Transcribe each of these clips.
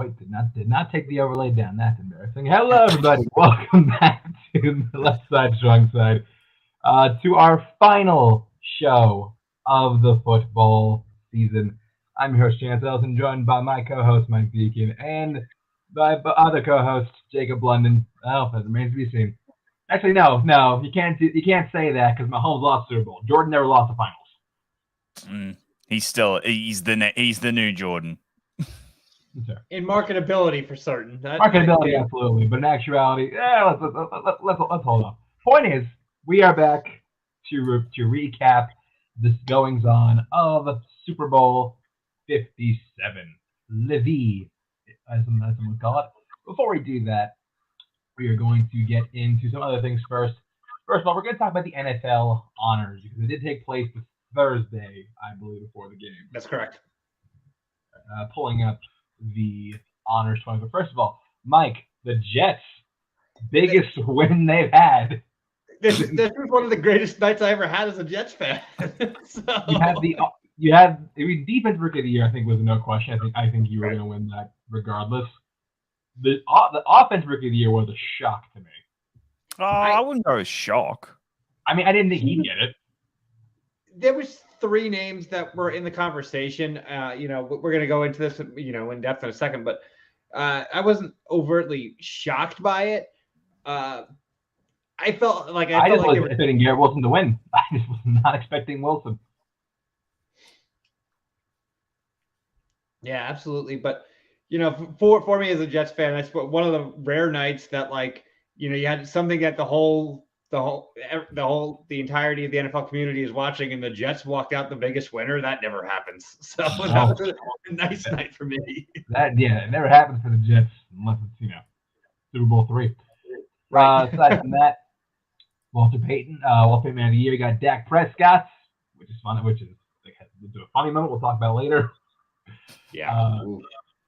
wait, did not take the overlay down. That's embarrassing. Hello, everybody. Welcome back to the Left Side Strong Side. To our final show of the football season. I'm your host, Chance Elson, joined by my co-host, Mike Deacon, and my other co-host, Jacob London. Oh, that remains to be seen. Actually, no, you can't say that because Mahomes lost the Super Bowl. Jordan never lost the finals. He's the new Jordan. Sure. In marketability for certain. Marketability, absolutely, but in actuality, let's hold on. Point is, we are back to recap the goings on of Super Bowl 57, LVII, as some would call it. Before we do that, we are going to get into some other things first. First of all, we're going to talk about the NFL honors because it did take place this Thursday, I believe, before the game. That's correct. Pulling up the honors 20. But first of all, Mike, the Jets, biggest win they've had. This was one of the greatest nights I ever had as a Jets fan. So. You had defense rookie of the year. I think was no question. I think you were going to win that regardless. The offense rookie of the year was a shock to me. I wouldn't go shock. I mean, I didn't think he'd get it. There was three names that were in the conversation. We're going to go into this, in depth in a second, but I wasn't overtly shocked by it. I felt like I just wasn't expecting Garrett Wilson to win. I just was not expecting Wilson. Yeah, absolutely. But for me as a Jets fan, that's one of the rare nights that you had something that the entirety of the NFL community is watching, and the Jets walked out the biggest winner. That never happens. So that was a nice night for me. It never happens for the Jets unless it's Super Bowl III. Aside from that, Walter Payton Man of the Year. We got Dak Prescott, which is fun. Which is a funny moment we'll talk about later. Yeah.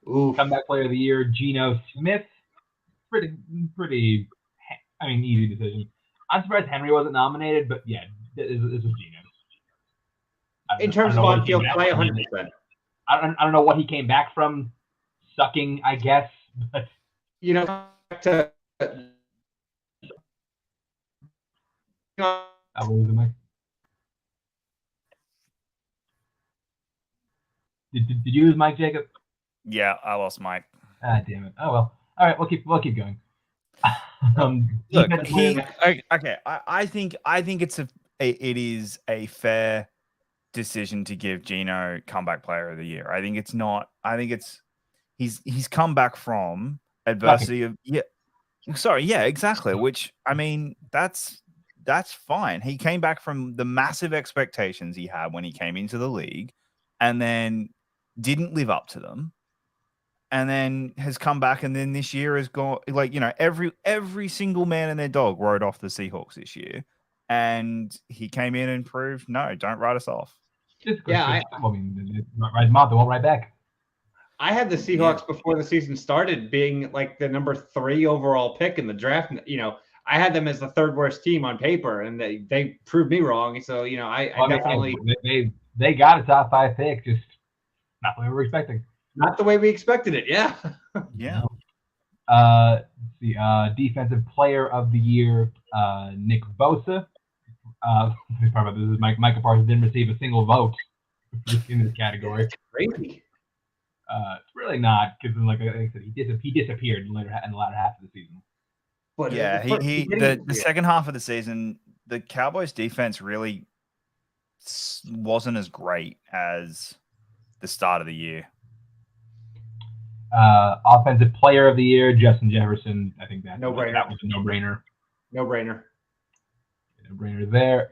Comeback Player of the Year, Geno Smith. Pretty. I mean, easy decision. I'm surprised Henry wasn't nominated, but yeah, this was Geno. In terms of on-field play, 100%. I don't know what he came back from, sucking, I guess. But I lose him. Did you lose Mike, Jacob? Yeah, I lost Mike. Ah, damn it. Oh well. All right, we'll keep going. Look, I think it is a fair decision to give Geno comeback player of the year. I think it's not. I think he's come back from adversity of exactly. Which I mean, that's fine. He came back from the massive expectations he had when he came into the league, and then didn't live up to them. And then has come back, and then this year has gone every single man and their dog wrote off the Seahawks this year, and he came in and proved no, don't write us off. Write them off. They won't write back. I had the Seahawks before the season started being like the number 3 overall pick in the draft. I had them as the third worst team on paper, and they proved me wrong. So I definitely they got a top 5 pick, just not what we were expecting. Not the way we expected it, yeah. Yeah. The defensive player of the year, Nick Bosa. This is Micah Parsons didn't receive a single vote in this category. It's crazy. It's really not because, like I said, he disappeared in the latter half of the season. But the second half of the season, the Cowboys' defense really wasn't as great as the start of the year. Offensive player of the year, Justin Jefferson. I think that was a no-brainer. No-brainer there.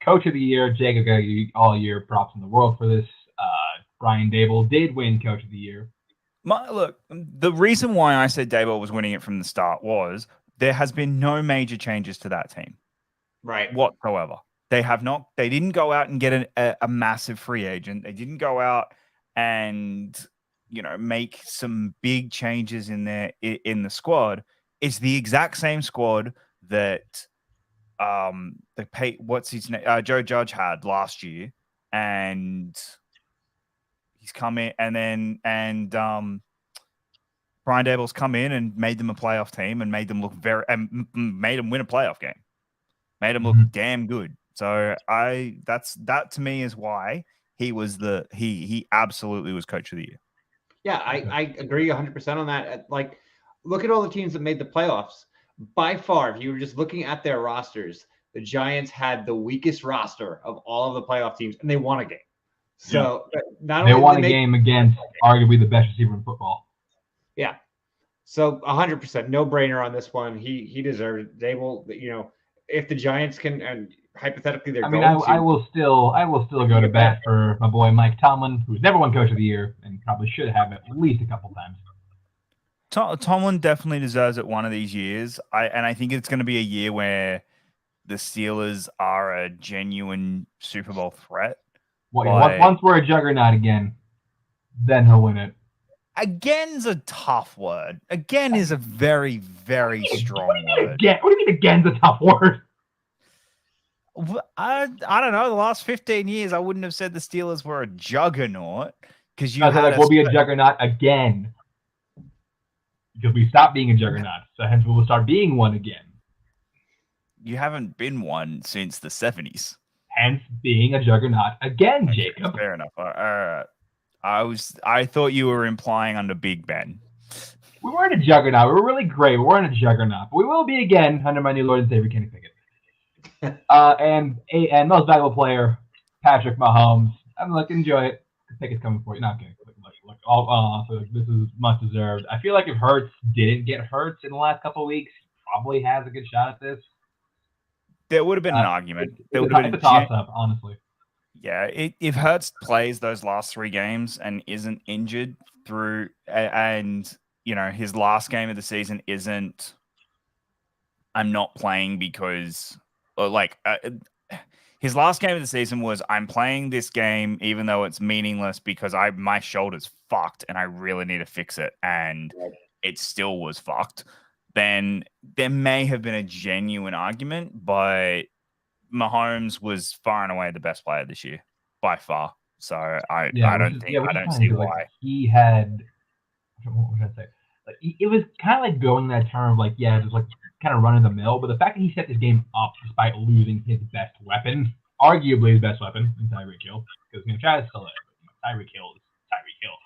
Coach of the year, Jacob got all year props in the world for this. Brian Daboll did win Coach of the Year. The reason why I said Daboll was winning it from the start was there has been no major changes to that team, right? Whatsoever. They have not. They didn't go out and get a massive free agent. They didn't go out and make some big changes in the squad. It's the exact same squad that what's his name? Joe Judge had last year, and he's come in, and Brian Daboll's come in and made them a playoff team and made them look made them win a playoff game, made them look damn good. So that to me is why he was he absolutely was coach of the year. Yeah, I agree 100% on that. Like, look at all the teams that made the playoffs. By far, if you were just looking at their rosters, the Giants had the weakest roster of all of the playoff teams, and they won a game. So not only they won a game against arguably the best receiver in football. Yeah. So 100% no brainer on this one. He deserved it. They will, if the Giants can, and hypothetically they're I will still go to bat for my boy Mike Tomlin, who's never won Coach of the Year and probably should have at least a couple times. Tomlin definitely deserves it one of these years. I think it's going to be a year where the Steelers are a genuine Super Bowl threat. Once we're a juggernaut again, then he'll win it. Again's a tough word. Again is a very, very strong word. What do you mean again's a tough word? I don't know. The last 15 years, I wouldn't have said the Steelers were a juggernaut because we'll be a juggernaut again. Because we stopped being a juggernaut, so hence we will start being one again. You haven't been one since the 70s. Hence being a juggernaut again, okay, Jacob. Fair enough. I thought you were implying under Big Ben. We weren't a juggernaut. We were really great. We weren't a juggernaut, but we will be again under my new Lord and Savior, Kenny Pickett. And most valuable player, Patrick Mahomes. I'm like, enjoy it. The Pickett's coming for you. No, I'm kidding. So this is much deserved. I feel like if Hurts didn't get hurt in the last couple of weeks, probably has a good shot at this. There would have been an argument. There would have been a toss-up, honestly. Yeah, if Hurts plays those last 3 games and isn't injured through, and his last game of the season isn't, I'm not playing because, his last game of the season was, I'm playing this game even though it's meaningless because my shoulder's fucked and I really need to fix it, and it still was fucked. Then there may have been a genuine argument, but Mahomes was far and away the best player this year, by far. So I don't see why. He had, what should I say? It was kind of like going that term of just kind of running the mill. But the fact that he set this game up despite losing his best weapon, arguably his best weapon, in Tyreek Hill, because Chad is still there, but Tyreek Hill is Tyreek Hill,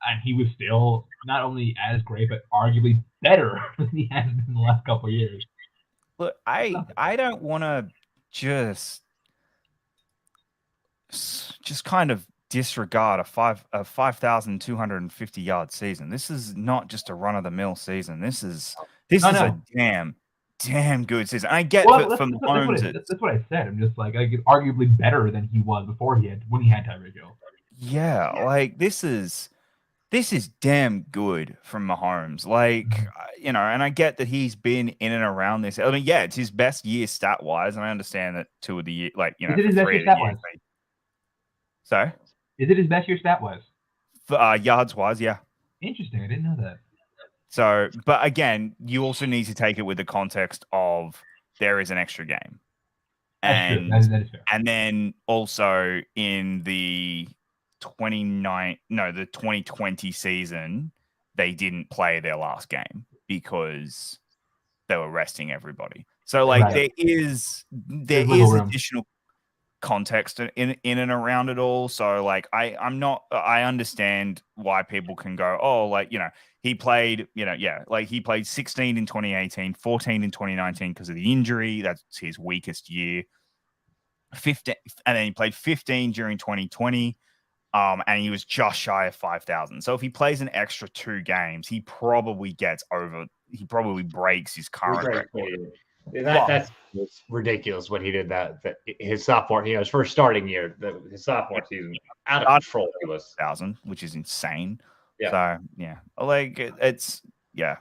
and he was still not only as great but arguably better than he has been the last couple of years. Look, I don't want to just kind of disregard a 5,250 yard season. This is not just a run of the mill season. This is a damn good season. I get from Mahomes. That's what I said. I'm just arguably better than he was when he had Tyreek Hill. Yeah, this is damn good from Mahomes. And I get that he's been in and around this. I mean, yeah, it's his best year stat wise, and I understand that 2 of the year, is it his best year stat wise? Sorry, is it his best year stat wise? Yards wise, yeah. Interesting. I didn't know that. So, but again, you also need to take it with the context of there is an extra game, and that is fair. And then also in the 2020 season, they didn't play their last game because they were resting everybody. So there is additional context in and around it all. So I understand why people can go, he played, he played 16 in 2018, 14 in 2019 because of the injury. That's his weakest year. 15, and then he played 15 during 2020. And he was just shy of 5,000. So if he plays an extra 2 games, he probably breaks his current record. That's ridiculous what he did. That his sophomore, his first starting year, his sophomore season, out of control. It was 1,000, which is insane. Yeah. So yeah, it's yeah.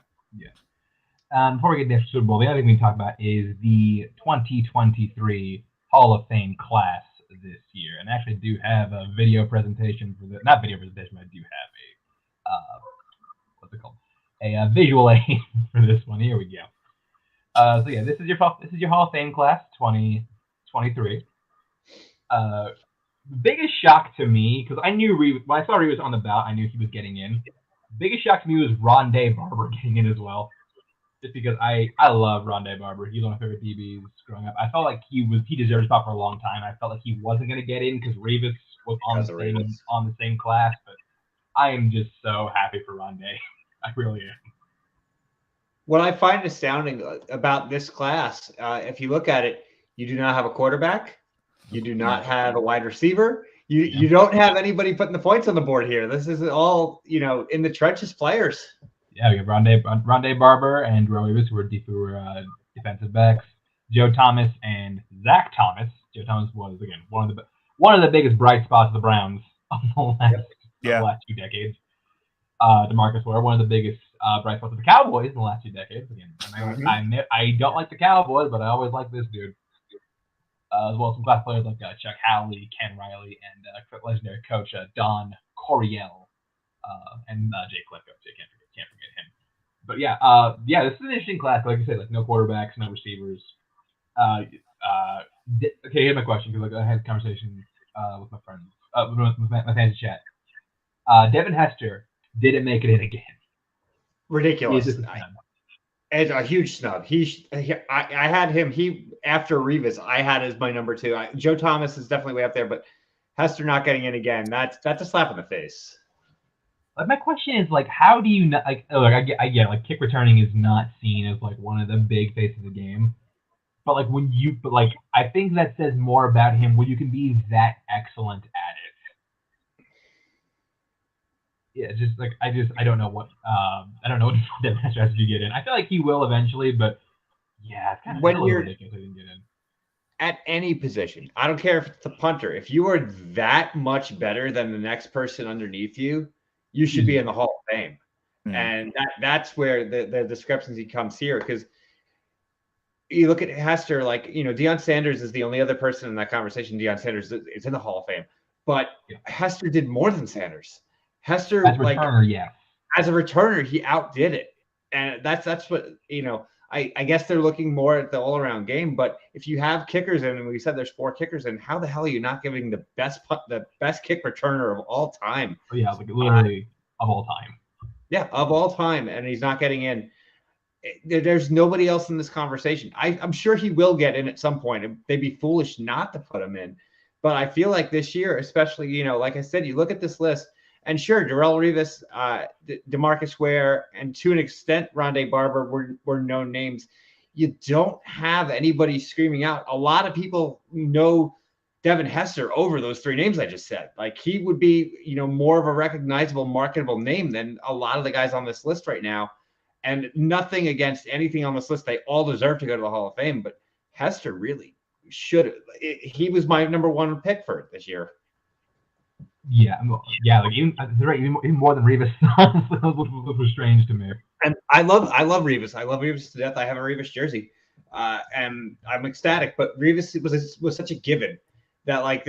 Before we get to the Super Bowl, the other thing we talk about is the 2023 Hall of Fame class this year, and I actually do have a video presentation for not video presentation, but I do have a visual aid for this one. Here we go. So yeah, this is your Hall of Fame class 2023. Biggest shock to me, because I knew when I saw Reed was on the ballot, I knew he was getting in. biggest shock to me was Rondé Barber getting in as well. Just because I love Rondé Barber. He's one of my favorite DBs growing up. I felt like he deserved a spot for a long time. I felt like he wasn't going to get in because Revis was on the same class. But I am just so happy for Rondé. I really am. What I find astounding about this class, if you look at it, you do not have a quarterback. You do not have a wide receiver. You don't have anybody putting the points on the board here. This is all, in the trenches players. Yeah, we have Rondé Barber and Drew Revis, who were defensive backs. Joe Thomas and Zach Thomas. Joe Thomas was, again, one of the biggest bright spots of the Browns of the last 2 decades. DeMarcus Ware, one of the biggest bright spots of the Cowboys in the last 2 decades. Again, I don't like the Cowboys, but I always like this dude. As well as some class players like Chuck Howley, Ken Riley, and legendary coach Don Coryell, and Jay Klepko. Can't forget him. But this is an interesting class. Like I said, like no quarterbacks, no receivers. Okay, here's my question because I had a conversation with my friends, with my fans in chat. Devin Hester didn't make it in again. Ridiculous. It's a huge snub. I had him. After Revis, I had as my number 2. Joe Thomas is definitely way up there, but Hester not getting in again. That's a slap in the face. Like my question is like, how do you not like? I get like kick returning is not seen as like one of the big faces of the game, but like I think that says more about him when you can be that excellent at it. Yeah, it's just like I don't know what Devin Hester has to get in. I feel like he will eventually, but yeah, it's kind of ridiculous he didn't get in. At any position, I don't care if it's the punter. If you are that much better than the next person underneath you, you should be in the Hall of Fame. Mm-hmm. And that's where the discrepancy comes here, because you look at Hester, like, Deion Sanders is the only other person in that conversation. Deion Sanders is in the Hall of Fame, but Hester did more than Sanders. Hester, as a returner, as a returner, he outdid it, and that's what I guess they're looking more at the all-around game. But if you have kickers in, and we said there's 4 kickers in, how the hell are you not giving the best kick returner of all time? Oh, yeah, like literally of all time. Yeah, of all time, and he's not getting in. There's nobody else in this conversation. I'm sure he will get in at some point. They'd be foolish not to put him in. But I feel like this year, especially, like I said, you look at this list, and sure, Darrelle Revis, DeMarcus Ware, and to an extent, Rondé Barber were known names. You don't have anybody screaming out. A lot of people know Devin Hester over those 3 names I just said. Like, he would be, more of a recognizable, marketable name than a lot of the guys on this list right now. And nothing against anything on this list. They all deserve to go to the Hall of Fame, but Hester really should. He was my number 1 pick for this year. Yeah, like even more than Revis, which was strange to me. And I love Revis. I love Revis to death. I have a Revis jersey, and I'm ecstatic. But Revis was such a given that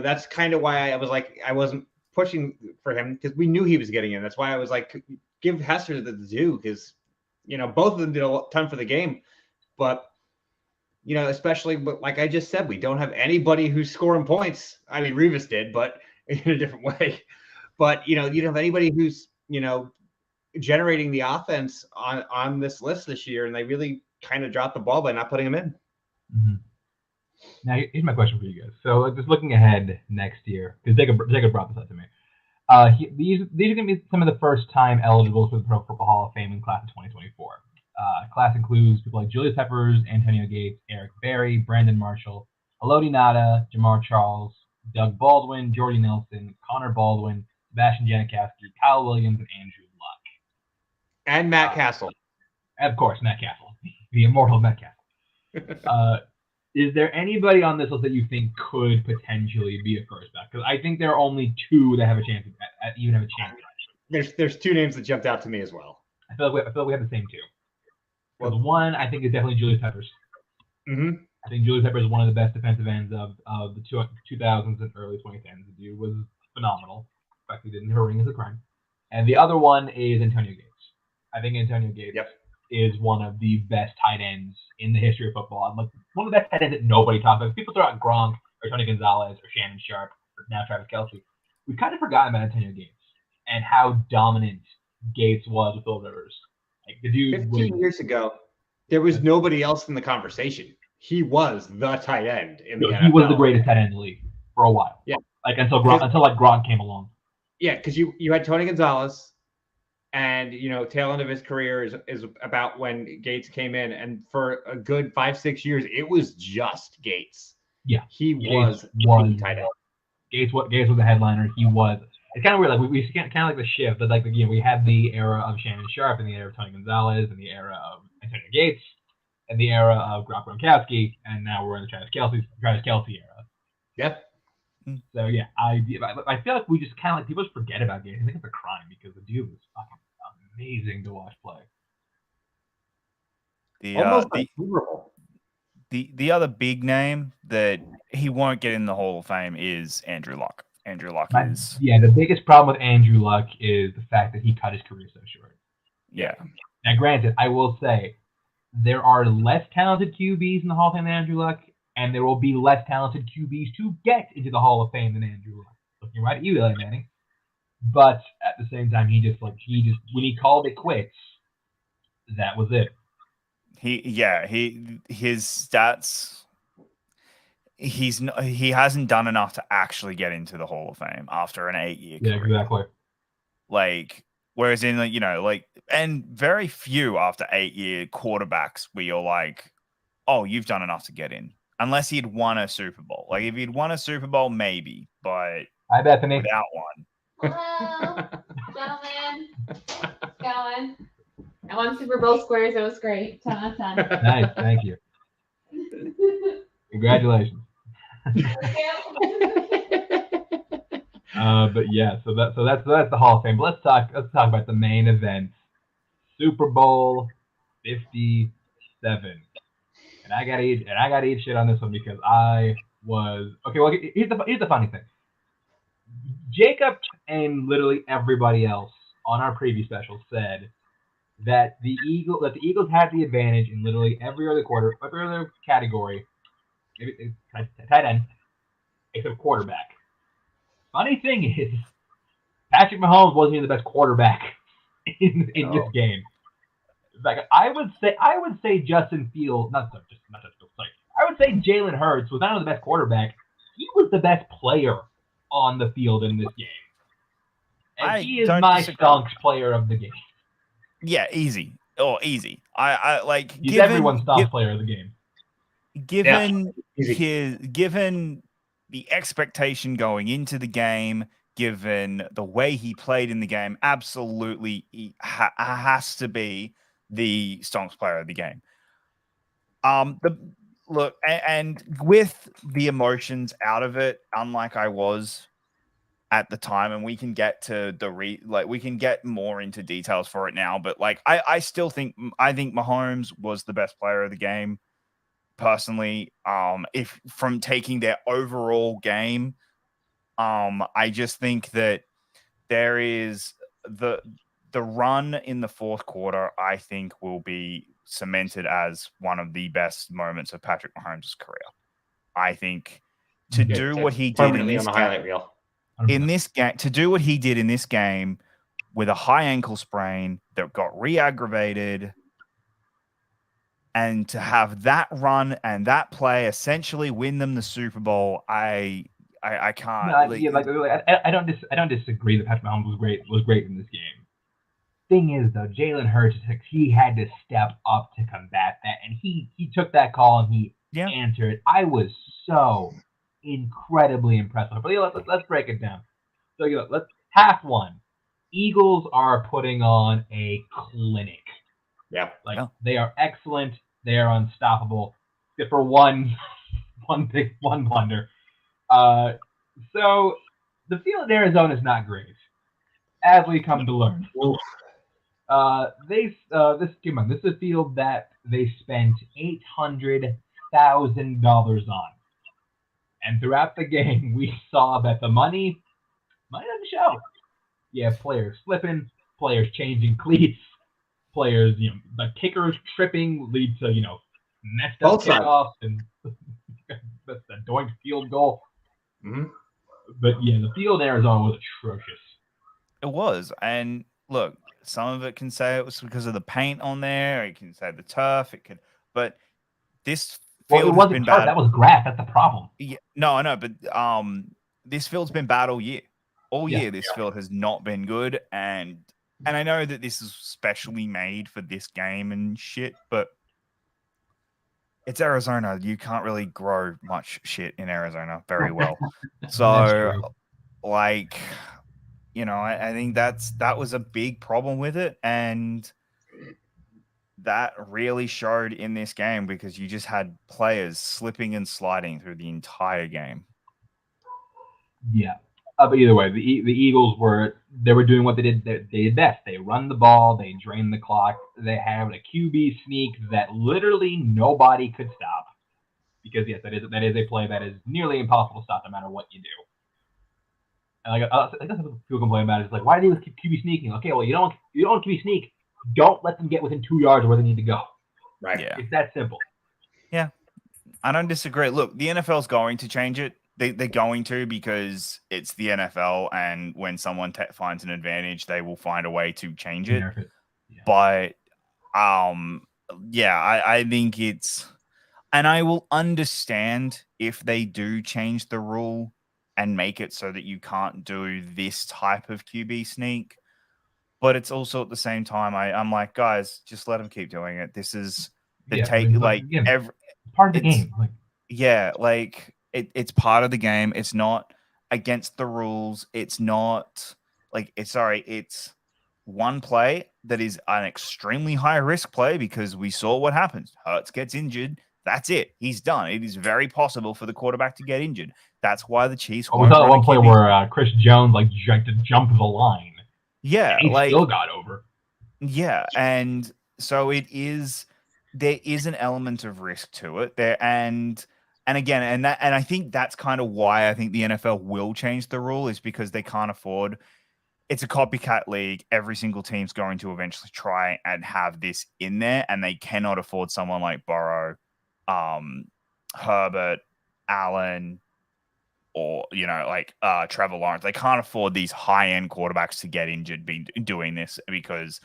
that's kind of why I was like, I wasn't pushing for him, because we knew he was getting in. That's why I was like, give Hester the due, because both of them did a ton for the game, but especially like I just said, we don't have anybody who's scoring points. I mean, Revis did, but in a different way. But you don't have anybody who's generating the offense on this list this year, and they really kind of dropped the ball by not putting him in. Mm-hmm. Now here's my question for you guys. So just looking ahead next year, because Jacob brought this up to me. These are going to be some of the first-time eligibles for the Pro Football Hall of Fame in class of 2024. Class includes people like Julius Peppers, Antonio Gates, Eric Berry, Brandon Marshall, Elodie Nada, Jamar Charles, Doug Baldwin, Jordy Nelson, Connor Baldwin, Sebastian Janikowski, Kyle Williams, and Andrew Luck. And Matt Castle. Of course, Matt Castle. The immortal Matt Castle. Is there anybody on this list that you think could potentially be a first back? Because I think there are only 2 that have a chance at even have a chance. There's 2 names that jumped out to me as well. I feel like we have the same 2. Well, one I think is definitely Julius Peppers. Mm-hmm. I think Julius Peppers is one of the best defensive ends of the 2000s and early 2010s. The dude was phenomenal. In fact, he didn't have a ring as a crime. And the other one is Antonio Gates. I think Antonio Gates is one of the best tight ends in the history of football. I'm like one of the best tight ends that nobody talks about. People throw out Gronk or Tony Gonzalez or Shannon Sharp or now Travis Kelce. We've kind of forgotten about Antonio Gates and how dominant Gates was with Phil Rivers. Like the dude 15 years ago, there was nobody else in the conversation. He was the tight end in the NFL. He was the greatest tight end in the league for a while. Yeah. Like until Gronk came along. Yeah, because you had Tony Gonzalez, and tail end of his career is about when Gates came in, and for a good 5-6 years, it was just Gates. Yeah, he was tight end. Gates was the headliner. He was. It's kind of weird. Like we kind of like the shift, but like we had the era of Shannon Sharp and the era of Tony Gonzalez and the era of Antonio Gates and the era of Gronkowski, and now we're in the Travis Kelce era. Yep. So yeah, I feel like we just kind of like people just forget about Gates. I think it's a crime because the dude was fucking amazing to watch play. Almost unbelievable. The other big name that he won't get in the Hall of Fame is Andrew Luck. Andrew Luck is... Yeah, the biggest problem with Andrew Luck is the fact that he cut his career so short. Yeah. Now, granted, I will say there are less talented QBs in the Hall of Fame than Andrew Luck, and there will be less talented QBs to get into the Hall of Fame than Andrew Luck. Looking right at you, Eli Manning. But at the same time, he just when he called it quits, that was it. His stats... He hasn't done enough to actually get into the Hall of Fame after an 8-year career. Yeah, exactly. Like, whereas in and very few after 8-year quarterbacks where you're like, oh, you've done enough to get in. Unless he'd won a Super Bowl. Like, if he'd won a Super Bowl, maybe, but hi, Bethany. Without one. Hello, gentlemen. How's it going? I won Super Bowl squares. It was great. 10 out of 10. Nice, thank you. Congratulations. But yeah, so that's the Hall of Fame. But let's talk about the main event, Super Bowl 57. And I gotta eat shit on this one because I was okay. Well, here's the funny thing. Jacob and literally everybody else on our preview special said that the Eagles had the advantage in literally every other category. Maybe tight end, except quarterback. Funny thing is, Patrick Mahomes wasn't even the best quarterback in this game. Like I would say Justin Fields, not just Fields. Sorry, I would say Jalen Hurts was not only the best quarterback, he was the best player on the field in this game. And he is my stonks player of the game. Yeah, easy. Oh, easy. I like. He's everyone's stonks player of the game. Given the expectation going into the game, given the way he played in the game, absolutely he has to be the stonks player of the game. Look, and with the emotions out of it, unlike I was at the time, and we can get to we can get more into details for it now, but like I think Mahomes was the best player of the game. Personally, if from taking their overall game, I just think that there is the run in the fourth quarter, I think will be cemented as one of the best moments of Patrick Mahomes' career. I think to do what he did in this highlight reel. In this game, to do what he did in this game with a high ankle sprain that got re-aggravated, and to have that run and that play essentially win them the Super Bowl, I can't. No, I don't disagree that Patrick Mahomes was great in this game. Thing is though, Jalen Hurts, he had to step up to combat that, and he took that call and he answered. I was so incredibly impressed. But let's break it down. So let's half one. Eagles are putting on a clinic. Yeah. They are excellent. They are unstoppable. Except for one blunder. So the field in Arizona is not great, as we come to learn. This is a field that they spent $800,000 on, and throughout the game we saw that the money doesn't show. Yeah, players slipping, players changing cleats. Players, the kickers tripping lead to, messed up kickoffs and the doinked field goal. Mm-hmm. But yeah, the field in Arizona was atrocious. It was. And look, some of it can say it was because of the paint on there. It can say the turf. It could, but this Well, it field has wasn't been turf. bad. That was grass. That's the problem. Yeah, no, I know, but this field's been bad all year. All year, this field has not been good, and I know that this is specially made for this game and shit, but it's Arizona. You can't really grow much shit in Arizona very well. So, like, you know, I think that was a big problem with it, and that really showed in this game because you just had players slipping and sliding through the entire game. Yeah. But either way, the Eagles were doing what they did best. They run the ball, they drain the clock, they have a QB sneak that literally nobody could stop. Because yes, that is a play that is nearly impossible to stop no matter what you do. And like I guess people complain about it. It's like, why do they keep QB sneaking? Okay, well you don't QB sneak. Don't let them get within 2 yards of where they need to go. Right. Yeah. It's that simple. Yeah. I don't disagree. Look, the NFL's going to change it. They're going to, because it's the NFL, and when someone finds an advantage, they will find a way to change it. Yeah. But I think it's, and I will understand if they do change the rule and make it so that you can't do this type of QB sneak. But it's also at the same time, I'm like, guys, just let them keep doing it. This is the part of the game. It's part of the game. It's not against the rules. It's not it's one play that is an extremely high risk play because we saw what happens. Hurts gets injured. That's it. He's done. It is very possible for the quarterback to get injured. That's why the Chiefs. We saw one play where Chris Jones tried to jump the line. Yeah, and he still got over. Yeah, and so there is an element of risk to it there, and again, and I think that's kind of why I think the NFL will change the rule, is because they can't afford. It's a copycat league. Every single team's going to eventually try and have this in there, and they cannot afford someone like Burrow, Herbert, Allen, or Trevor Lawrence. They can't afford these high-end quarterbacks to get injured doing this because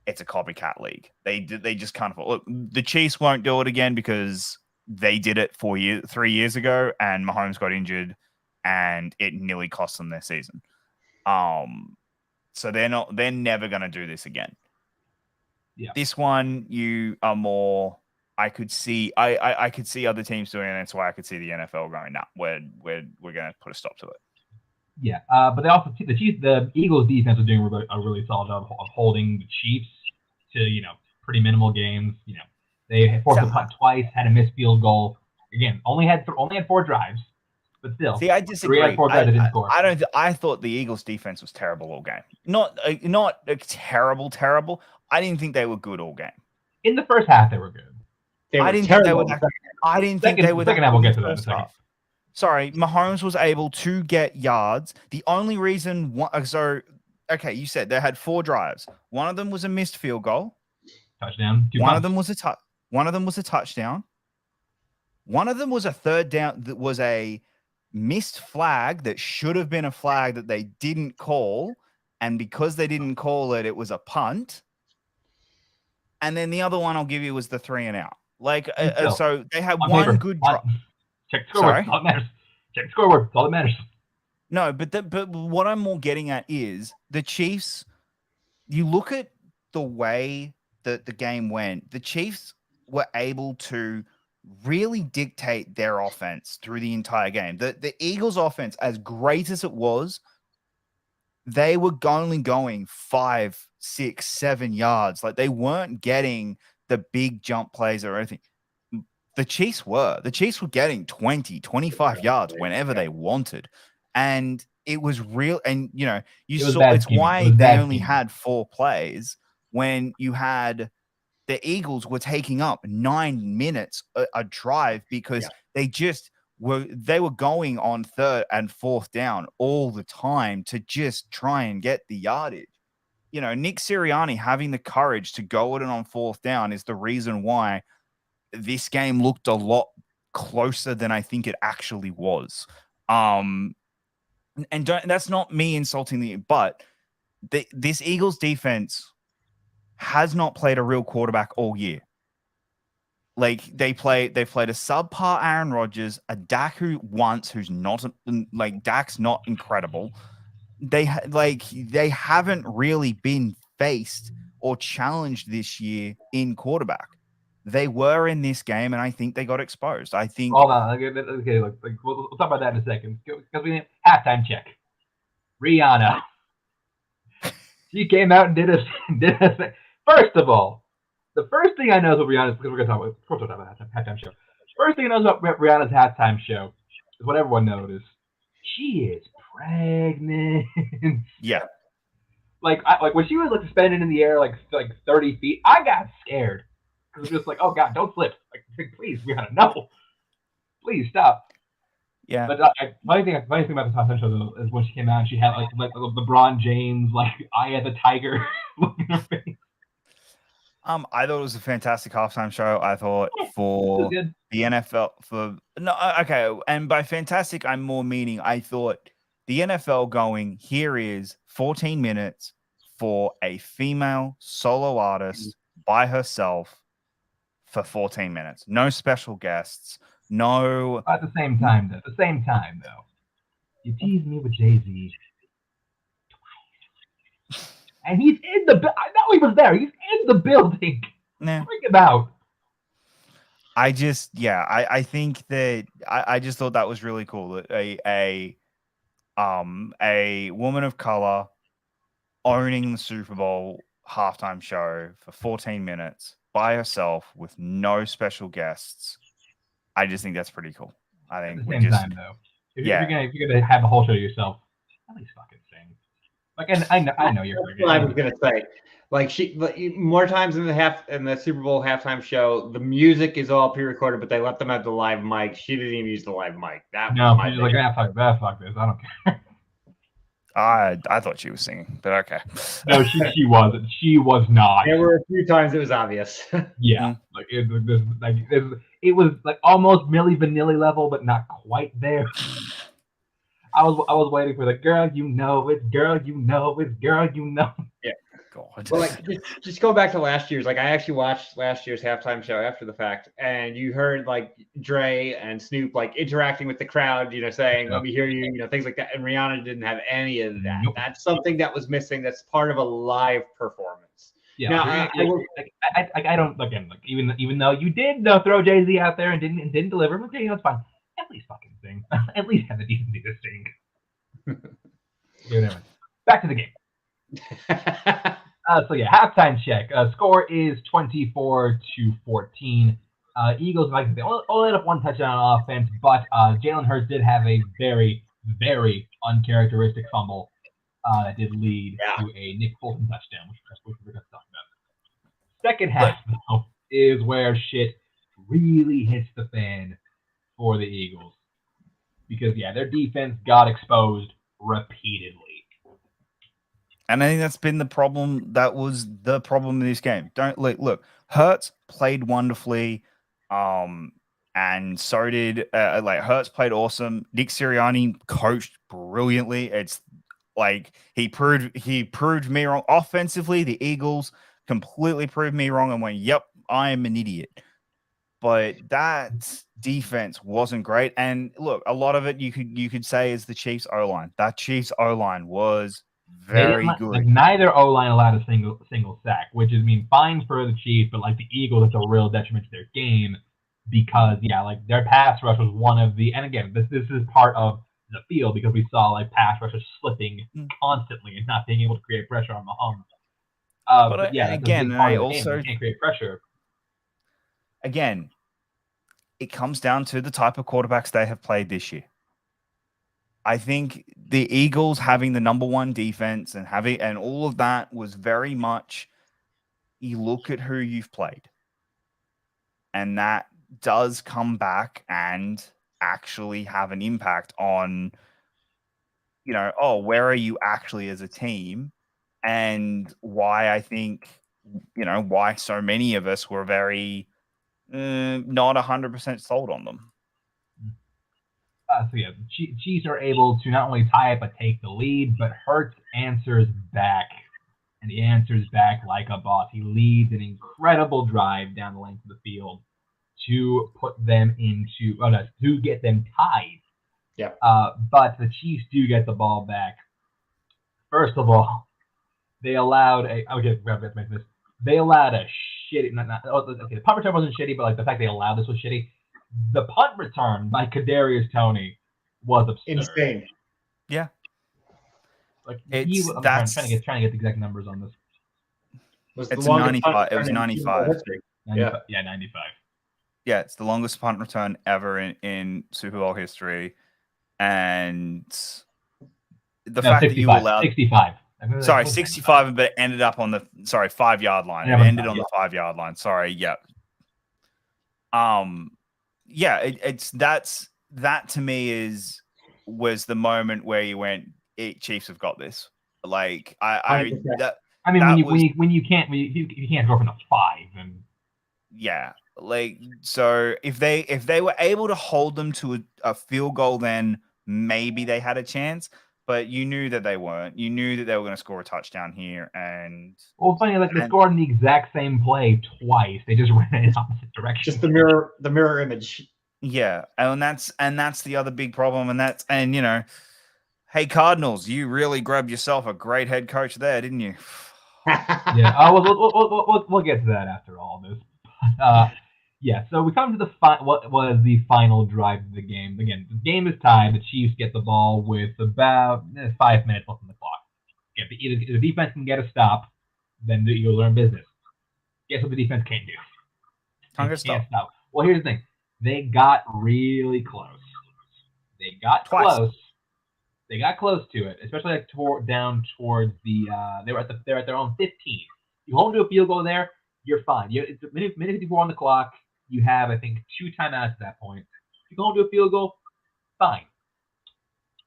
it's a copycat league. They just can't afford. Look, the Chiefs won't do it again because they did it 3 years ago, and Mahomes got injured, and it nearly cost them their season. So they're never going to do this again. Yeah. This one, you are more. I could see other teams doing it. And that's why I could see the NFL going, nah, we're going to put a stop to it. Yeah, but they also the Eagles defense was doing a really solid job of holding the Chiefs to pretty minimal games. They forced a punt twice, had a missed field goal. Again, only had 4 drives, but still. See, I disagree. 3 out of 4 drives they didn't score. I thought the Eagles defense was terrible all game. Not a terrible. I didn't think they were good all game. In the first half, they were good. I didn't think they were that second half, we'll get to that in a second. Sorry, Mahomes was able to get yards. The only reason, you said they had 4 drives. One of them was a missed field goal. Touchdown. One of them was a touchdown. One of them was a third down that was a missed flag that should have been a flag that they didn't call. And because they didn't call it, it was a punt. And then the other one I'll give you was the 3 and out. So they had one good drive. Check the scoreboard. All that matters. Check the scoreboard. All that matters. No, but what I'm more getting at is the Chiefs. You look at the way that the game went. The Chiefs were able to really dictate their offense through the entire game. The Eagles' offense, as great as it was, they were only going 5, 6, 7 yards. They weren't getting the big jump plays or anything. The Chiefs were getting 20, 25 yards whenever they wanted. And it was real. And, you saw it's why they only had 4 plays when you had the Eagles were taking up 9 minutes a drive because they were going on 3rd and 4th down all the time to just try and get the yardage. Nick Sirianni having the courage to go at it on 4th down is the reason why this game looked a lot closer than I think it actually was. That's not me insulting but this Eagles defense has not played a real quarterback all year. Like they played a subpar Aaron Rodgers, a Dak who's not like Dak's not incredible. They haven't really been faced or challenged this year in quarterback. They were in this game, and I think they got exposed. I think. Hold on, okay, look, we'll talk about that in a second because we need halftime check. Rihanna, she came out and did a First of all, the first thing I know about Rihanna's, because we're going to talk about halftime show. First thing I know about Rihanna's halftime show is what everyone knows. She is pregnant. Yeah. Like when she was like suspended in the air like 30 feet, I got scared because it was just like, oh god, don't slip. Like please, Rihanna, no, please stop. Yeah. But funny thing about the halftime show though is when she came out, and she had like LeBron James like eye of the tiger look in her face. I thought it was a fantastic halftime show. I thought for the NFL and by fantastic, I'm more meaning I thought the NFL going, here is 14 minutes for a female solo artist by herself for 14 minutes. No special guests, no. At the same time, though, you tease me with Jay-Z. And he's in the. I know he was there. He's in the building. Nah. Bring him out. I think that I just thought that was really cool. A woman of color owning the Super Bowl halftime show for 14 minutes by herself with no special guests. I just think that's pretty cool. I think at the same time, though, if you're gonna have a whole show to yourself, at least fucking sing. Like, and I know you're. That's what I was gonna say. Like more times in the Super Bowl halftime show, the music is all pre-recorded, but they let them have the live mic. She didn't even use the live mic. No, she's like, fuck this. I don't care. I thought she was singing, but okay. No, she wasn't. She was not. There were a few times it was obvious. Yeah, like it was like almost Milli Vanilli level, but not quite there. I was waiting for the girl, you know it's girl, you know it's girl, you know. Yeah. God. Well, like just go back to last year's. Like I actually watched last year's halftime show after the fact, and you heard like Dre and Snoop like interacting with the crowd, saying, "Let me hear you," things like that. And Rihanna didn't have any of that. Nope. That's something that was missing. That's part of a live performance. Yeah. Now, I don't even though you did throw Jay-Z out there and didn't deliver, okay, it's fine. At least fucking sing. At least have the decency to sing. Back to the game. Halftime check. Score is 24-14. Eagles, like they only had one touchdown on offense, but Jalen Hurts did have a very, very uncharacteristic fumble that did lead to a Nick Fulton touchdown, which we're going to talk about. Second half, though, is where shit really hits the fan for the Eagles. Because, their defense got exposed repeatedly. And I think that's been the problem. That was the problem in this game. Look, Hurts played wonderfully. And so did, Hurts played awesome. Nick Sirianni coached brilliantly. It's like he proved me wrong. Offensively, the Eagles completely proved me wrong and went, yep, I am an idiot. But that defense wasn't great. And look, a lot of it you could say is the Chiefs O-line. That Chiefs O-line was very good. Like, neither O-line allowed a single sack, which is fine for the Chiefs, but like the Eagles, it's a real detriment to their game because their pass rush was one of the, and again, this is part of the field because we saw like pass rushers slipping constantly and not being able to create pressure on Mahomes. But again, I also can't create pressure. Again, it comes down to the type of quarterbacks they have played this year. I think the Eagles having the number one defense and all of that was very much, you look at who you've played. And that does come back and actually have an impact on, where are you actually as a team? And why I think, why so many of us were very not 100% sold on them. Chiefs are able to not only tie it but take the lead, but Hurts answers back And he answers back like a boss. He leads an incredible drive down the length of the field to put them into, to get them tied. Yep. But the Chiefs do get the ball back. First of all, they allowed a, okay, we have to make this. They allowed a shitty, the punt return wasn't shitty, but like the fact they allowed this was shitty. The punt return by Kadarius Toney was absurd. Insane. Yeah. Like It's- I'm trying to get the exact numbers on this. It's 95. It was 95. 95. Yeah, 95. Yeah, it's the longest punt return ever in Super Bowl history. And the fact 65, that you allowed 65. Sorry, 65, but it ended up on the 5-yard line. It ended on the 5-yard line. Sorry, yeah. Yeah, that to me was the moment where you went, Chiefs have got this. Like when you can't drop in a 5 and yeah, like so if they were able to hold them to a field goal, then maybe they had a chance. But you knew that they weren't. You knew that they were going to score a touchdown here, and well, funny, like they scored in the exact same play twice. They just ran in opposite directions. Just the mirror image. Yeah, and that's the other big problem, and you know, hey Cardinals, you really grabbed yourself a great head coach there, didn't you? Yeah. We'll get to that after all this. Yeah, so we come to what was the final drive of the game. Again, the game is tied. The Chiefs get the ball with about 5 minutes left on the clock. If the defense can get a stop, then the Eagles are in business. Guess what the defense can't do? Can't stop. Well, here's the thing. They got really close. They got close. They got close to it, especially like down towards the. They're at their own 15. You hold to a field goal there, you're fine. It's a minute 54 on the clock. You have, I think, 2 timeouts at that point. If you go into a field goal, fine.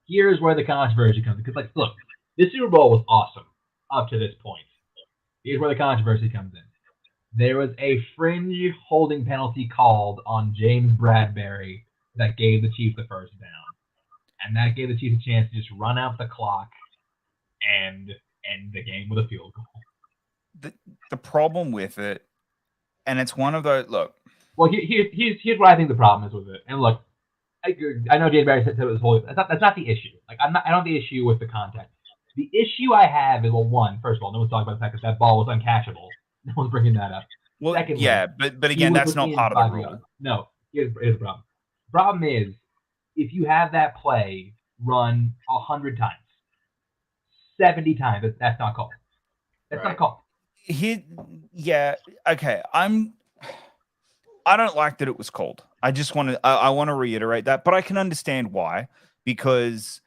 Here's where the controversy comes. Because, like, look, this Super Bowl was awesome up to this point. Here's where the controversy comes in. There was a fringe holding penalty called on James Bradbury that gave the Chiefs the first down. And that gave the Chiefs a chance to just run out the clock and end the game with a field goal. The problem with it, and it's one of those, look. Well, here's what I think the problem is with it. And look, I know Jay Barry said it was holding. That's not the issue. Like I don't have the issue with the contact. The issue I have is, well, one, first of all, no one's talking about the fact that ball was uncatchable. No one's bringing that up. Well, secondly, yeah, but again, that's not part of the rule. No, here's the problem. The problem is, if you have that play run 100 times, 70 times, that's not called. That's not called. Yeah, okay. I don't like that it was called. I just want to reiterate that, but I can understand why, because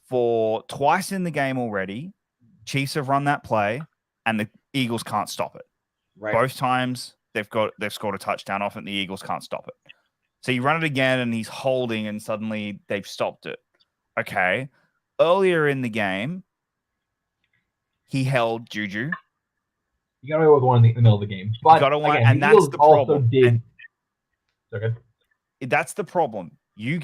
for twice in the game already, Chiefs have run that play and the Eagles can't stop it. Right. Both times they've scored a touchdown off it and the Eagles can't stop it. So you run it again and he's holding and suddenly they've stopped it. Okay. Earlier in the game, he held Juju. You got away with one in the middle of the game. But again, and that's the problem. Okay. That's the problem. You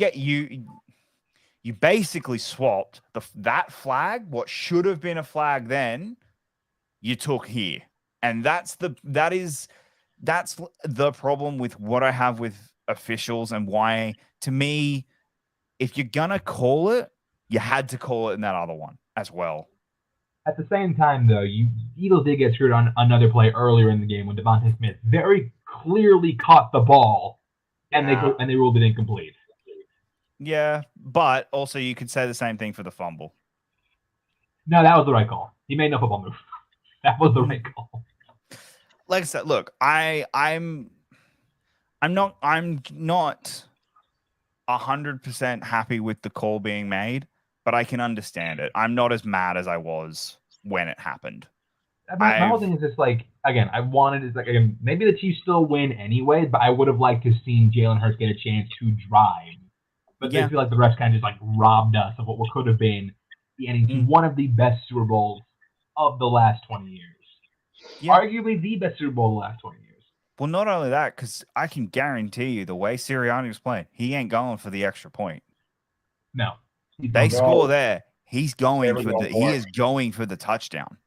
basically swapped that flag, what should have been a flag then, you took here. And that's the problem with what I have with officials and why, to me, if you're gonna call it, you had to call it in that other one as well. At the same time, though, Eagles did get screwed on another play earlier in the game when Devontae Smith very clearly caught the ball, and they ruled it incomplete. Yeah, but also you could say the same thing for the fumble. No, that was the right call. He made no football move. That was the right call. Like I said, look, I'm not 100% happy with the call being made, but I can understand it. I'm not as mad as I was when it happened. My whole thing is just like, again, maybe the Chiefs still win anyway, but I would have liked to have seen Jalen Hurts get a chance to drive. But I feel like the refs kind of just like robbed us of what could have been one of the best Super Bowls of the last 20 years. Yeah. Arguably the best Super Bowl of the last 20 years. Well, not only that, because I can guarantee you the way Sirianni was playing, he ain't going for the extra point. No. They score there. He's going he is going for the touchdown.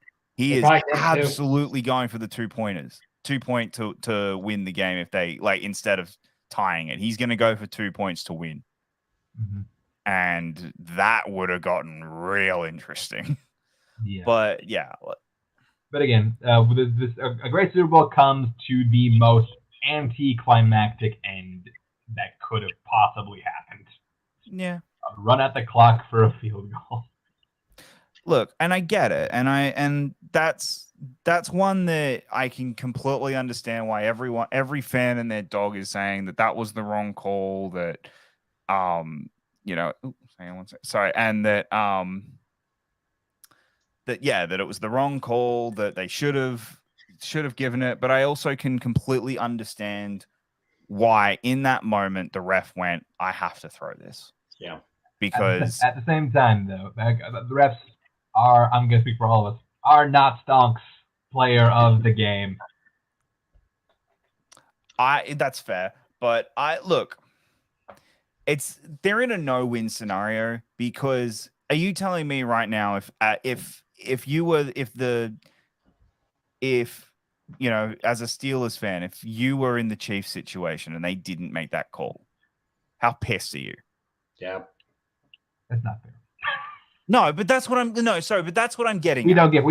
He They is probably did too. absolutely going for the 2-pointers. 2-point to win the game if they instead of tying it. He's going to go for 2 points to win. Mm-hmm. And that would have gotten real interesting. Yeah. But yeah. But again, a great Super Bowl comes to the most anticlimactic end that could have possibly happened. Yeah. Run out the clock for a field goal. Look, and I get it, and that's one that I can completely understand why every fan and their dog is saying that was the wrong call. That, you know, hang on one second. Sorry, and that that it was the wrong call, that they should have given it. But I also can completely understand why in that moment the ref went, I have to throw this. Yeah. Because at the same time, though, the refs are, I'm going to speak for all of us, are not Stonks player of the game. That's fair, but they're in a no-win scenario, because are you telling me right now if you were you know, as a Steelers fan, if you were in the Chiefs situation and they didn't make that call, how pissed are you? Yeah. That's not fair. No, but that's what I'm but that's what I'm getting. We don't get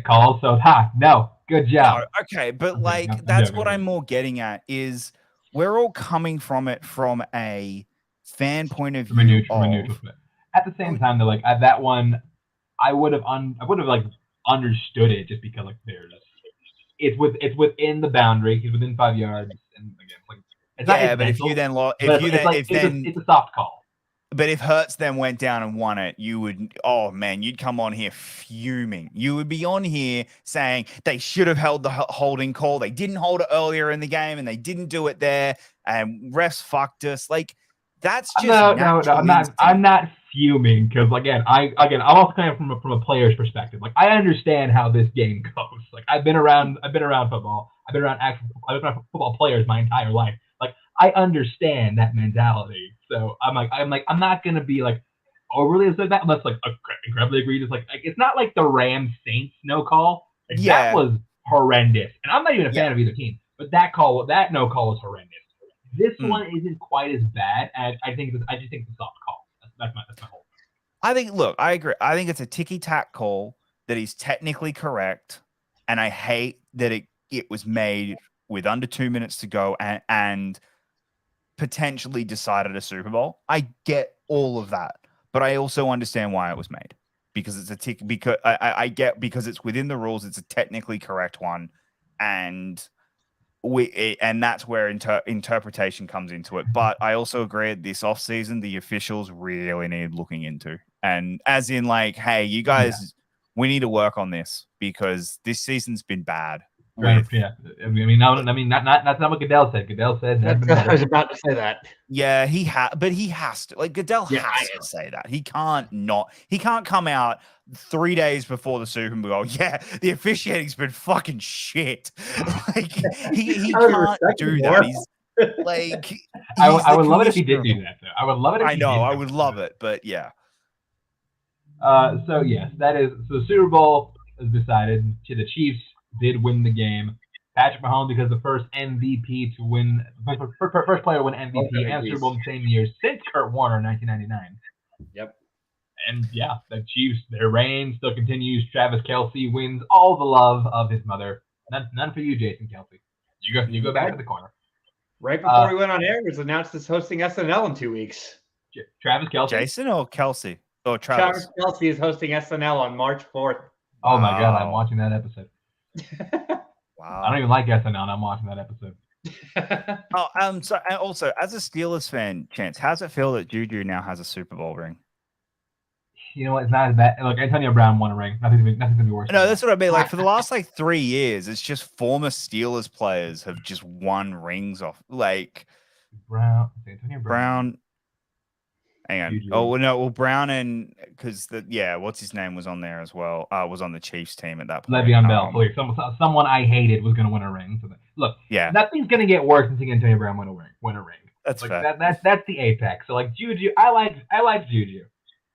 calls, so no, good job. No, okay, but that's what I'm more getting at is we're all coming from it from a fan point of view. At the same time, though, like at that one, I would have understood it just because it's within the boundary. He's within 5 yards, and again, it's not but if you then it's a soft call. But if Hurts then went down and won it, you'd come on here fuming. You would be on here saying they should have held the holding call. They didn't hold it earlier in the game, and they didn't do it there. And refs fucked us. Like, that's just no. I'm not fuming, because again, I'm also coming from a player's perspective. Like, I understand how this game goes. Like, I've been around football. I've been around football players my entire life. Like, I understand that mentality. So I'm not gonna be like overly upset that unless incredibly egregious. Like it's not like the Rams Saints no call. That was horrendous. And I'm not even a fan of either team. But that no call was horrendous. This one isn't quite as bad. And I just think it's a soft call. That's my whole thing. I agree. I think it's a ticky-tack call that is technically correct, and I hate that it was made with under 2 minutes to go and potentially decided a Super Bowl. I get all of that, but I also understand why it was made, because it's because it's within the rules. It's a technically correct one, and that's where interpretation comes into it. But I also agree this offseason, the officials really need looking into, and as in hey, you guys, we need to work on this, because this season's been bad. Right. Yeah. That's not what Goodell said. Goodell said I was about to say that. Yeah, but he has to. Goodell has to say that. He can't come out 3 days before the Super Bowl. Yeah, the officiating's been fucking shit. He can't do that. He's I would love it if he did do that, though. I would love it. I would love it, but yeah. So yes, the Super Bowl is decided. The Chiefs did win the game. Patrick Mahomes, because the first MVP to win, first player to win MVP and Super Bowl in the same year since Kurt Warner in 1999. Yep. And the Chiefs, their reign still continues. Travis Kelce wins all the love of his mother. None for you, Jason Kelce. You go back to the corner. Right before we went on air, it was announced as hosting SNL in 2 weeks. Travis Kelce, Jason or Kelce? Oh, Travis Kelce is hosting SNL on March 4th. Oh my God, I'm watching that episode. Wow. I don't even like SNL, and I'm watching that episode. So also, as a Steelers fan, Chance, how's it feel that Juju now has a Super Bowl ring? You know what? It's not as bad. Look, Antonio Brown won a ring. Nothing's gonna be worse. No, that's what I mean. For the last 3 years, it's just former Steelers players have just won rings off. Antonio Brown. Hang on. Juju. Oh no, well Brown and because what's his name was on there as well. Was on the Chiefs team at that point. Le'Veon Bell, please. Someone I hated was going to win a ring. So nothing's going to get worse until Antonio Brown win a ring. That's fair. That's the apex. So Juju, I like Juju.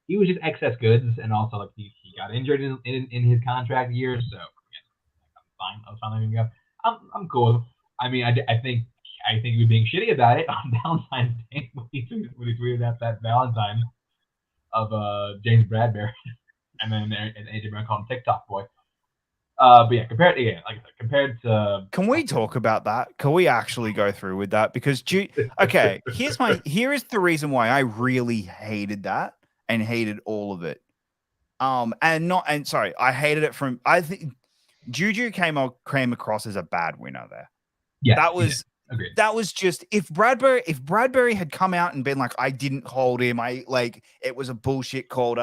He was just excess goods, and also he got injured in his contract year, so I'm fine. I was fine letting him go. I'm cool. I mean, I think he was being shitty about it on Valentine's Day when he tweeted out that Valentine of James Bradbury, and then AJ Brown called him TikTok boy. But yeah, compared to. Can we talk about that? Can we actually go through with that? Because here is the reason why I really hated that and hated all of it. I hated it from. I think Juju came across as a bad winner there. Yeah, that was just if Bradbury had come out and been like, I didn't hold him, it was a bullshit call,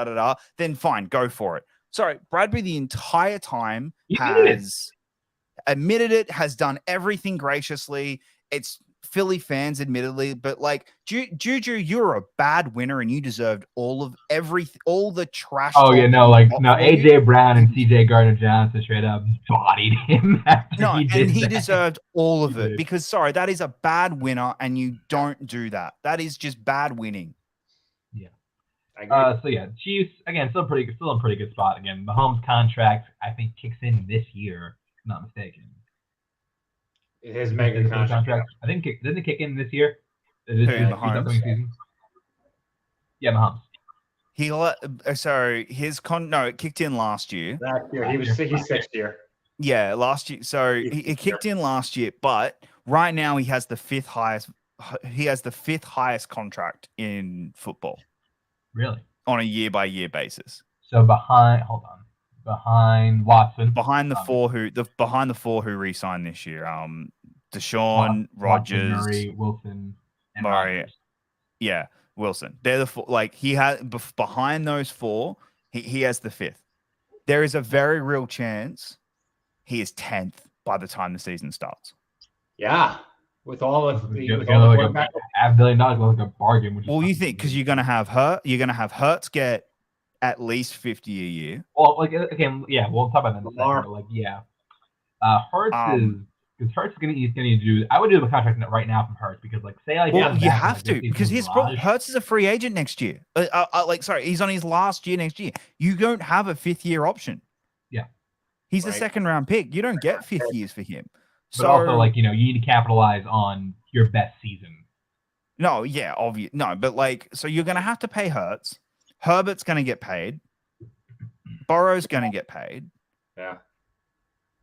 then fine, go for it. Sorry, Bradbury the entire time has admitted it, has done everything graciously. It's Philly fans, admittedly, but like Juju, you're a bad winner and you deserved all the trash. Oh yeah, no, AJ Brown and CJ Gardner-Johnson straight up bodied him. He deserved all of it because that is a bad winner and you don't do that. That is just bad winning. Yeah. Chiefs again, still in a pretty good spot. Again, Mahomes' contract I think kicks in this year, if I'm not mistaken. His mega contract. I think didn't it kick in this year? Mahomes? Yeah, Mahomes. It kicked in last year. Last year, he's 6th year. Yeah, last year. So it kicked in last year, but right now he has the fifth highest. He has the 5th highest contract in football. Really? On a year-by-year basis. So behind Watson. Behind the four who re-signed this year. Deshaun, Rodgers, Murray, Wilson, and Murray. Rodgers. Yeah, Wilson. They're the four. Like he has behind those 4, he has the 5th. There is a very real chance he is 10th by the time the season starts. Yeah. With all of the $500 million like a bargain. You think because you're gonna have Hurts get at least 50 a year. Well, we'll talk about that in a second. Hurts is gonna do. I would do the contract right now from Hurts because you have to because Hurts is a free agent next year. He's on his last year next year. You don't have a 5th year option. Yeah, he's a 2nd round pick. You don't get 5th years for him. But also, you need to capitalize on your best season. No, yeah, obvious. No, but so you're going to have to pay Hurts. Herbert's going to get paid. Burrow's going to get paid. Yeah.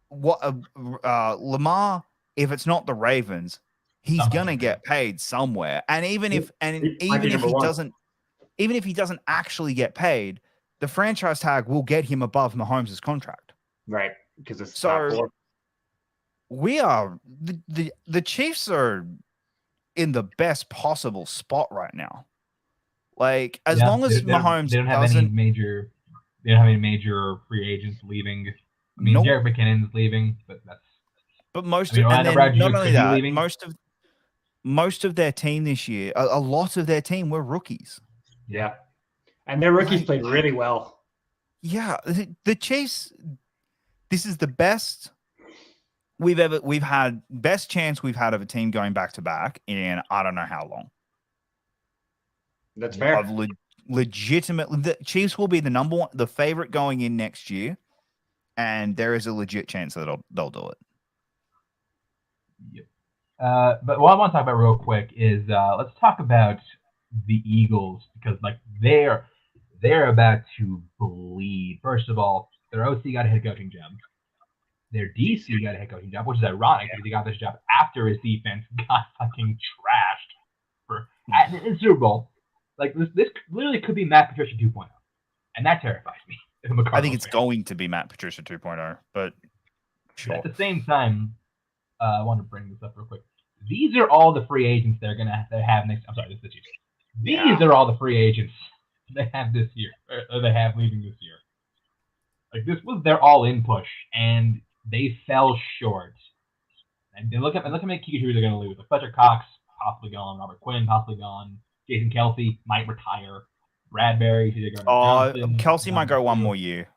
What Lamar? If it's not the Ravens, he's going to get paid somewhere. And even if he doesn't actually get paid, the franchise tag will get him above Mahomes' contract. Right, because it's so. We are the Chiefs are in the best possible spot right now. As long as Mahomes they don't have any major free agents leaving. I mean, Jerick McKinnon's leaving, but that's. But most of their team this year, a lot of their team were rookies. Yeah, and their rookies played really well. Yeah, the Chiefs. This is the best. We've had best chance we've had of a team going back to back in I don't know how long. That's fair. Legitimately, the Chiefs will be the number 1, the favorite going in next year, and there is a legit chance that they'll do it. Yep. But what I want to talk about real quick is let's talk about the Eagles because they're about to bleed. First of all, their OC got a head coaching job. Their DC got a head coaching job, which is ironic because he got this job after his defense got fucking trashed in Super Bowl. This literally could be Matt Patricia 2.0, and that terrifies me. I think it's going to be Matt Patricia 2.0, but sure. At the same time, I want to bring this up real quick. These are all the free agents they have next. I'm sorry, this is the Chiefs. These are all the free agents they have this year, or they have leaving this year. This was their all-in push, and they fell short. And look at how many key contributors they're going to lose. Fletcher Cox possibly gone, Robert Quinn possibly gone, Jason Kelsey might retire, Bradbury, CJ Gardner-Johnson. Kelsey might go one more year.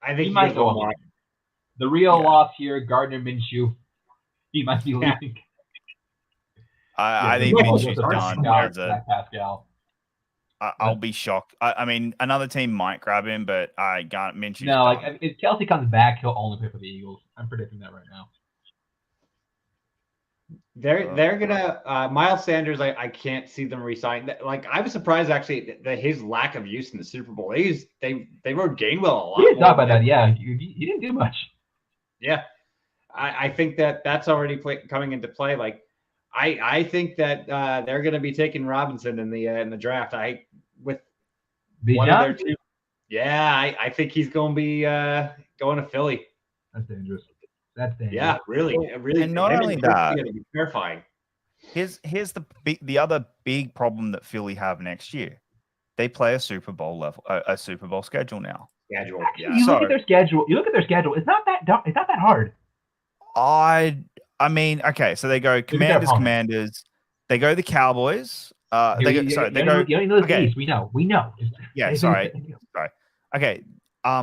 I think he might go one more. The real loss here, Gardner Minshew, he might be leaving. I think Minshew's done. Pascal. I'll be shocked. I mean, another team might grab him, but I can't mention. No, like if Kelsey comes back, he'll only play for the Eagles. I'm predicting that right now. They're gonna Miles Sanders. I can't see them resign. Like I was surprised actually that his lack of use in the Super Bowl. They rode Gainwell a lot. We didn't talk about that. Yeah, he didn't do much. Yeah, I think that's already coming into play. Like I think that they're gonna be taking Robinson in the draft. With one of their two. Yeah, I think he's gonna be going to Philly. That's dangerous. That's dangerous. Yeah, really. And not only that, going to be terrifying. Here's the other big problem that Philly have next year. They play a Super Bowl schedule now. Schedule. Yeah. You look at their schedule. It's not that hard. I mean, okay, so they go Commanders. They go the Cowboys. They go. You know the East. We know. Yeah. Sorry. Okay.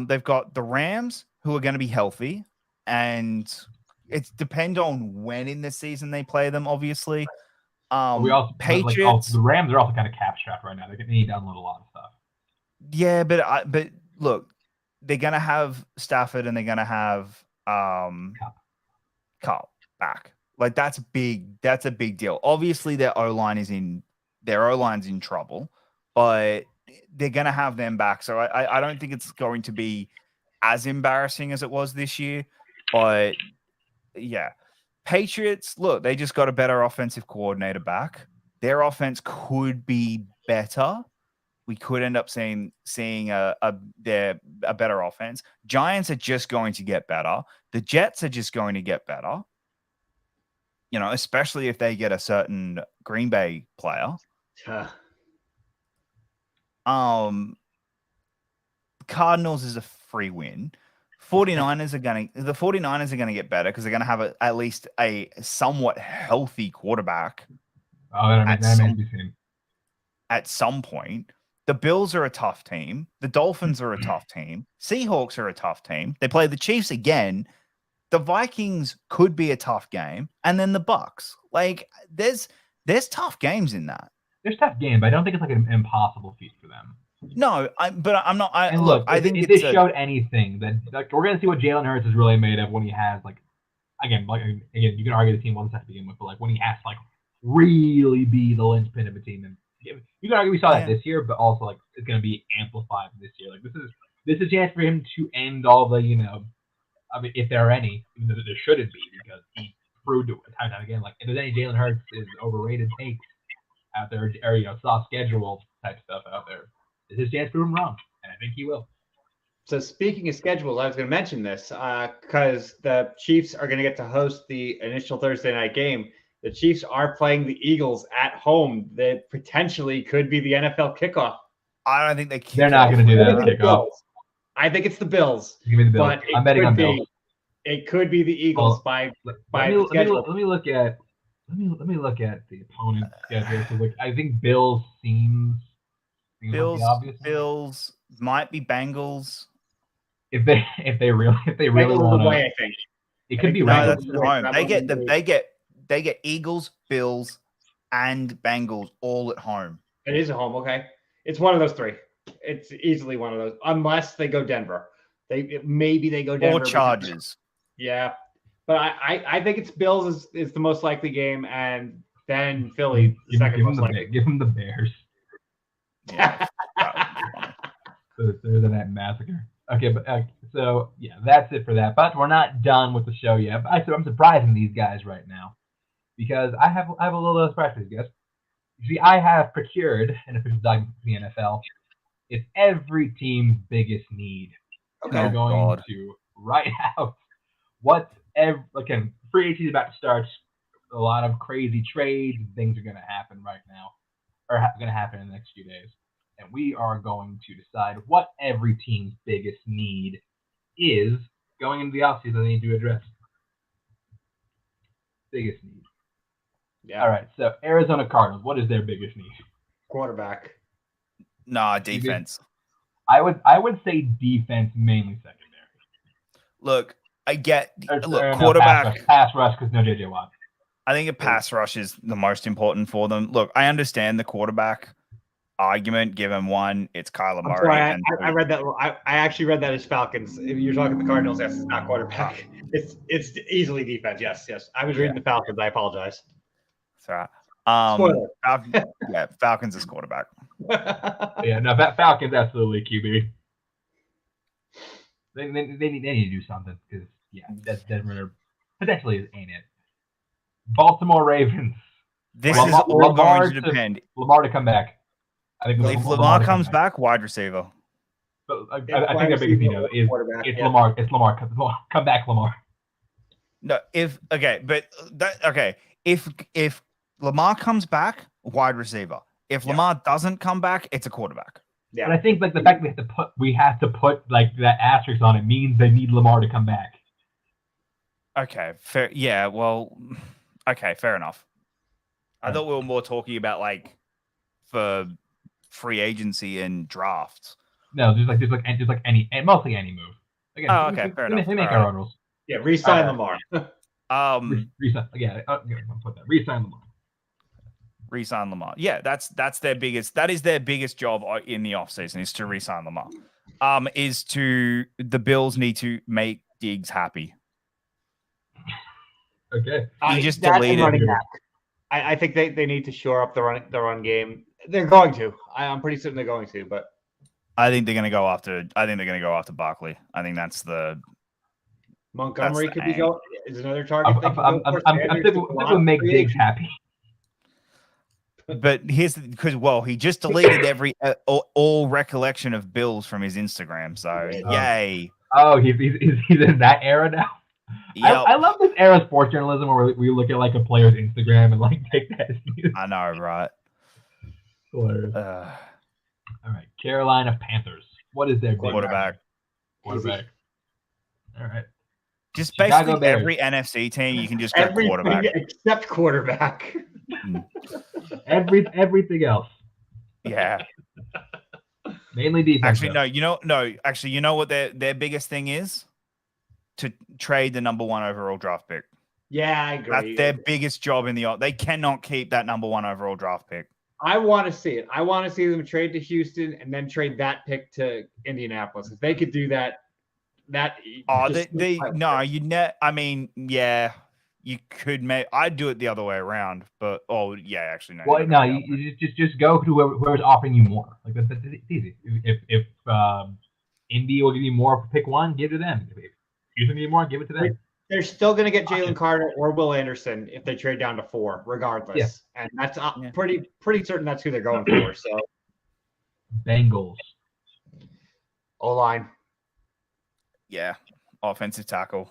They've got the Rams, who are going to be healthy. And it depends on when in the season they play them, obviously. Patriots. The Rams are also kind of cap strapped right now. They need to download a lot of stuff. Yeah, but look, they're gonna have Stafford and they're gonna have Cup back. Like that's big. That's a big deal. Obviously, their O-line's in trouble, but they're gonna have them back. So I don't think it's going to be as embarrassing as it was this year. But yeah, Patriots, look, they just got a better offensive coordinator back. Their offense could be better. We could end up seeing a better offense. Giants are just going to get better. The Jets are just going to get better. You know, especially if they get a certain Green Bay player. Cardinals is a free win. 49ers are going to get better because they're going to have at least a somewhat healthy quarterback. Oh, that remains to be seen. At some point, the Bills are a tough team. The Dolphins are a tough team. Seahawks are a tough team. They play the Chiefs again. The Vikings could be a tough game, and then the Bucks. Like there's tough games in that. There's tough games, but I don't think it's like an impossible feat for them. No, but I'm not. I think if this showed anything, that like we're gonna see what Jalen Hurts is really made of when he has again, you can argue the team wasn't set to begin with, but like when he has to really be the linchpin of a team, and you can argue we saw that this year, but also it's gonna be amplified this year. Like this is a chance for him to end all the I mean, if there are any, even though there shouldn't be, because he proved it time and time again. Like if there's any Jalen Hurts is overrated takes out there, or soft schedule type stuff out there. It's his chance to prove him wrong, and I think he will. So speaking of schedules, I was going to mention this because the Chiefs are going to get to host the initial Thursday night game. The Chiefs are playing the Eagles at home. That potentially could be the NFL kickoff. I don't think they're not going to do that kickoff. I think it's the Bills. Give me the Bills. I'm betting on Bills. It could be the Eagles by schedule. Let me look at the opponent's schedule. So I think Bills seems. Bills might be Bengals. If they really want to, I think it could be right. That's home. They get Eagles, Bills, and Bengals all at home. It is at home. Okay, it's one of those three. It's easily one of those, unless they go Denver. Maybe they go Denver or Chargers. Yeah, but I think it's Bills is the most likely game, and then Philly the second most likely. Give them the Bears. Yeah. There's that massacre. Okay, but so yeah, that's it for that. But we're not done with the show yet. But I'm surprising these guys right now because I have a little surprise for these guys. You see, I have procured an official document from the NFL. It's every team's biggest need. Okay. They're going to write out again. Free agency is about to start. A lot of crazy trades and things are going to happen right now. Are going to happen in the next few days. And we are going to decide what every team's biggest need is going into the offseason they need to address. Biggest need. Yeah. All right. So Arizona Cardinals, what is their biggest need? Quarterback. Nah, defense. I would say defense, mainly secondary. Look, quarterback. Pass rush because no JJ Watt. I think a pass rush is the most important for them. Look, I understand the quarterback argument, give him one. It's Kyler I'm Murray. sorry, and I read that. I actually read that as Falcons. If you're talking the Cardinals, yes, it's not quarterback. It's easily defense. Yes. I was reading the Falcons. I apologize. Sorry. Spoiler. Falcons is quarterback. Yeah, no, Falcons absolutely QB. They need to do something because Denver potentially ain't it. Baltimore Ravens. This is all going to depend. Lamar to come back. I think if Lamar comes back, wide receiver. But I think the biggest thing is it's Lamar. It's Lamar. Come back, Lamar. No, if Lamar comes back, wide receiver. If Lamar doesn't come back, it's a quarterback. Yeah, but I think like the fact we have to put like that asterisk on it means they need Lamar to come back. Okay, fair. Yeah, well, okay, fair enough. I thought we were more talking about like for free agency and drafts. No, there's mostly any move. Again, okay, fair enough. We make our own rules. Yeah, re-sign Lamar. Resign. Yeah, I'll put that. Resign Lamar. Resign Lamar. Yeah, that's their biggest. That is their biggest job in the offseason is to resign Lamar. The Bills need to make Diggs happy. Okay. He just deleted. I think they need to shore up the run game. They're going to. I'm pretty certain they're going to, but I think they're going to go after. I think they're going to go after Barkley. I think that's the. Montgomery could be going. Is another target. I'm thinking make Diggs happy. But here's because he just deleted every all recollection of Bills from his Instagram. So yay! Oh, he's in that era now. Yep. I love this era of sports journalism where we look at like a player's Instagram and like take that as news. I know, right? All right, Carolina Panthers. What is their quarterback? All right. Just basically every NFC team, you can just go quarterback. Except quarterback. Everything else. Yeah. Mainly defense. Actually, you know what their biggest thing is? To trade the number 1 overall draft pick. Yeah, I agree. That's their biggest job in the. They cannot keep that number 1 overall draft pick. I want to see it. I want to see them trade to Houston and then trade that pick to Indianapolis. If they could do that, I mean, yeah, you could make. I'd do it the other way around, but actually no. Well, no, you just go to whoever's offering you more. Like that's easy. If Indy will give you more for pick 1, give it to them. If Houston give you more, give it to them. They're still going to get Jalen Carter or Will Anderson if they trade down to 4, regardless. Yeah. And that's pretty certain that's who they're going for. So, Bengals. O-line. Yeah, offensive tackle.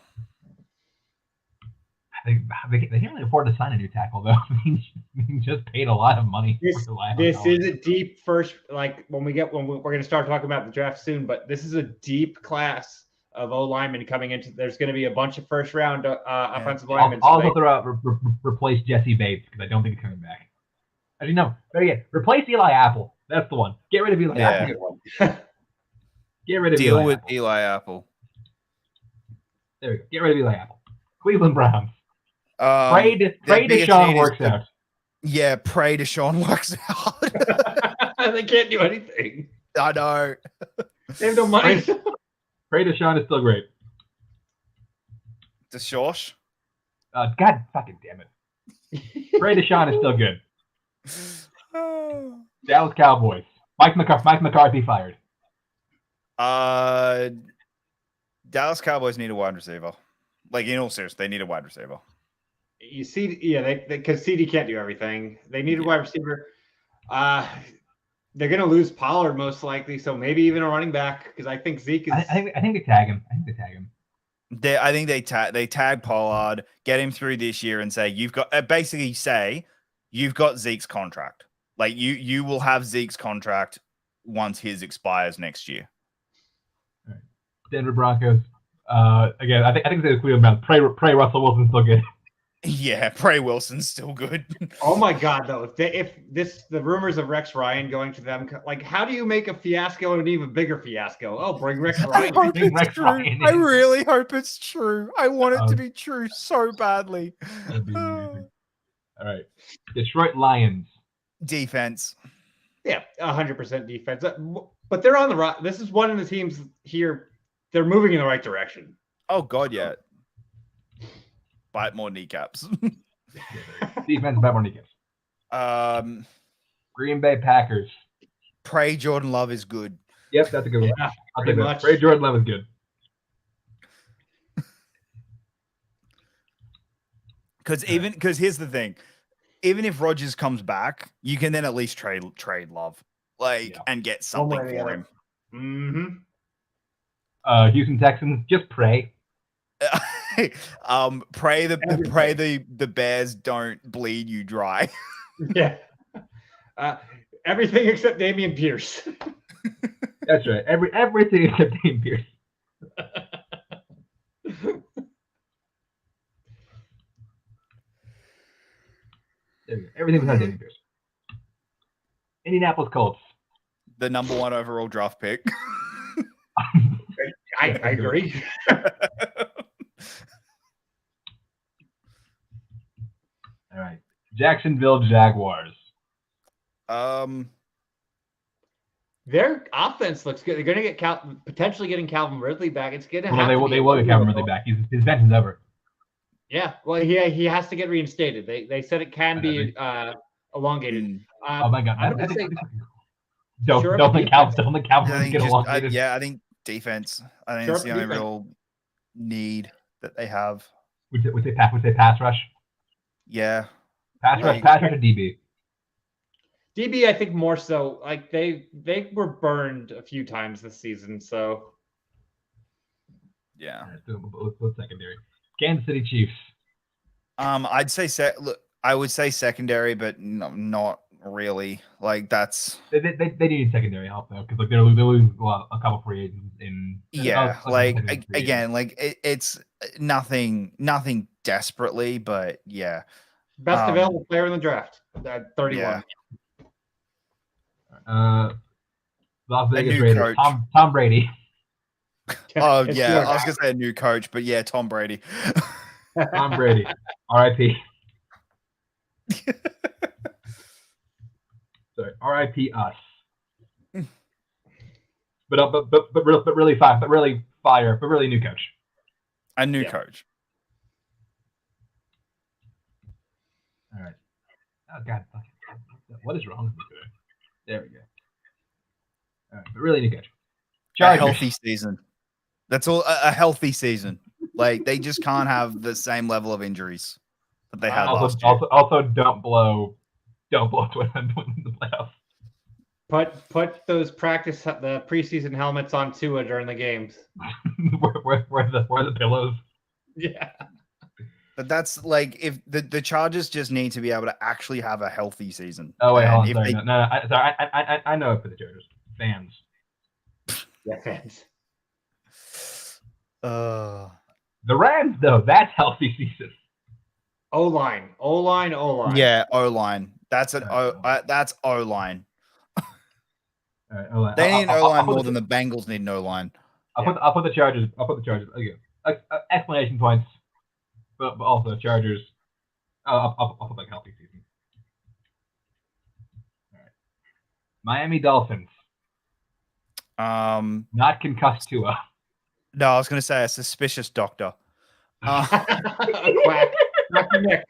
They can't really afford to sign a new tackle though. He just paid a lot of money. This is a deep first. Like we're going to start talking about the draft soon, but this is a deep class of O linemen coming into. There's going to be a bunch of first round offensive linemen. I'll also throw out replace Jesse Bates because I don't think he's coming back. As you know, better yet, replace Eli Apple. That's the one. Get rid of Eli Apple. Get rid of Deal with Eli Apple. There we go. Get rid of Eli Apple. Cleveland Browns. Pray Deshaun works out. Yeah, pray Deshaun works out. They can't do anything. I know. They have no money. Pray Deshaun is still great. Deshaun? God fucking damn it. Pray Deshaun is still good. Dallas Cowboys. Mike McCarthy fired. Dallas Cowboys need a wide receiver. Like, in all seriousness, they need a wide receiver. You see, because CD can't do everything. They need a wide receiver. They're going to lose Pollard most likely, so maybe even a running back because I think Zeke is. I think they tag him. I think they tag Pollard, get him through this year, and say you've got Zeke's contract. Like you will have Zeke's contract once his expires next year. All right. Denver Broncos. Again, I think they're clear about pray Russell Wilson's still good. Yeah, pray Wilson's still good. Oh my God, though, if the rumors of Rex Ryan going to them, like, how do you make a fiasco an even bigger fiasco? Oh, bring Rex Ryan. I really hope it's true. I want it to be true so badly. All right, Detroit Lions. Defense. Yeah, 100% defense. But they're on the right. This is one of the teams here. They're moving in the right direction. Oh God, yeah. Bite more kneecaps. Defense, bite more kneecaps. Green Bay Packers. Pray Jordan Love is good. Yep, that's a good one. Yeah, I'll pretty take that. much. Pray Jordan Love is good. Because here's the thing, even if Rodgers comes back, you can then at least trade Love, and get something for him. Mm-hmm. Houston Texans, just pray. Pray the Bears don't bleed you dry. Yeah. Everything except Dameon Pierce. That's right. Everything except Dameon Pierce. There we go. Everything besides Dameon Pierce. Indianapolis Colts. The number 1 overall draft pick. I agree. All right. Jacksonville Jaguars. Their offense looks good. They're going to get potentially getting Calvin Ridley back. It's going to Well, they will get Calvin Ridley back. His best as ever. Yeah. Well, he has to get reinstated. They said it can be elongated. Oh my God! I'm I gonna think, say- don't think Calvin get elongated. I think defense. I think Sure, it's the only defense. real need that they have. Would say pass rush. Yeah. Pass rush or DB. DB, I think more so. Like they were burned a few times this season, so Yeah. Let's secondary. Kansas City Chiefs. I'd say I would say secondary, but no, not really. Like that's They need secondary help though, because they're losing a couple free agents in. It's nothing desperately, but yeah. best available player in the draft at 31. Yeah. Las Vegas new Raiders. coach. Tom Brady. Oh It's yeah, good. I was gonna say a new coach, but yeah, Tom Brady. Tom Brady. R.I.P. Sorry, R.I.P. us. But really new coach. A new Yeah. coach. All right. Oh God, what is wrong with me today? There we go. All right, but really new coach. A Chargers. healthy season. That's all. A healthy season. Like they just can't have the same level of injuries that they had last year. Also, don't blow twin in the playoffs. Put those the preseason helmets on Tua during the games. where the pillows? Yeah. But that's like if the Chargers just need to be able to actually have a healthy season. Oh wait, hold on. And Sorry, if I know it for the Chargers fans. Yeah, fans. The Rams though, that's healthy season. O-line. Yeah, O-line. That's that's O-line. All right, O-line. They need an O-line more than the Bengals need an O-line. I'll put the Chargers. Okay. Explanation points, but also Chargers. I'll put like healthy season. All right. Miami Dolphins. Not concussed Tua. No, I was going to say a suspicious doctor. A quack. Dr. Nick.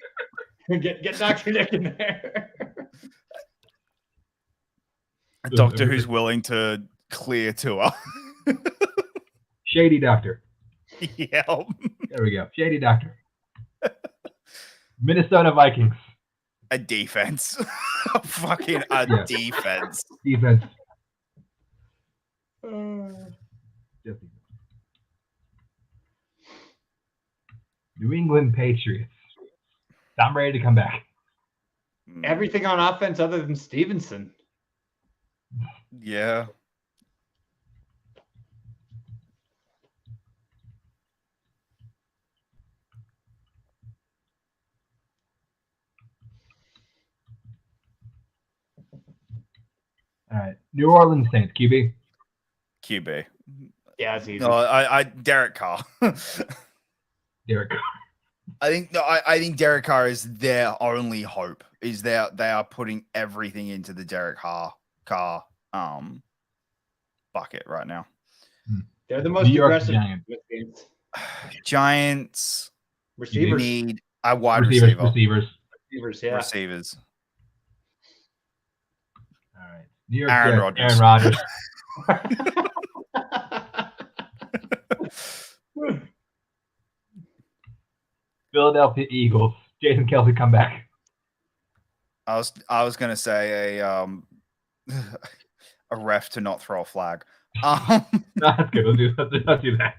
Get Dr. Nick in there. A doctor who's willing to clear Tua. Shady doctor. Yeah. There we go. Shady doctor. Minnesota Vikings. A defense. Fucking defense. Defense. Just defense. New England Patriots. I'm ready to come back. Everything on offense other than Stevenson. Yeah. All right. New Orleans Saints. QB. QB. Yeah, it's easy. No, I Derek Carr. Derek Carr. I think Derek Carr is their only hope. They are putting everything into the Derek Carr car bucket right now. They're the most New York aggressive Giants. Giants receivers. need a wide receiver. Receivers. Yeah. Receivers. All right. New York Aaron Jets, Rodgers. Aaron Rodgers. Philadelphia Eagles, Jason Kelce come back. I was gonna say a ref to not throw a flag. That's good. Let's do that.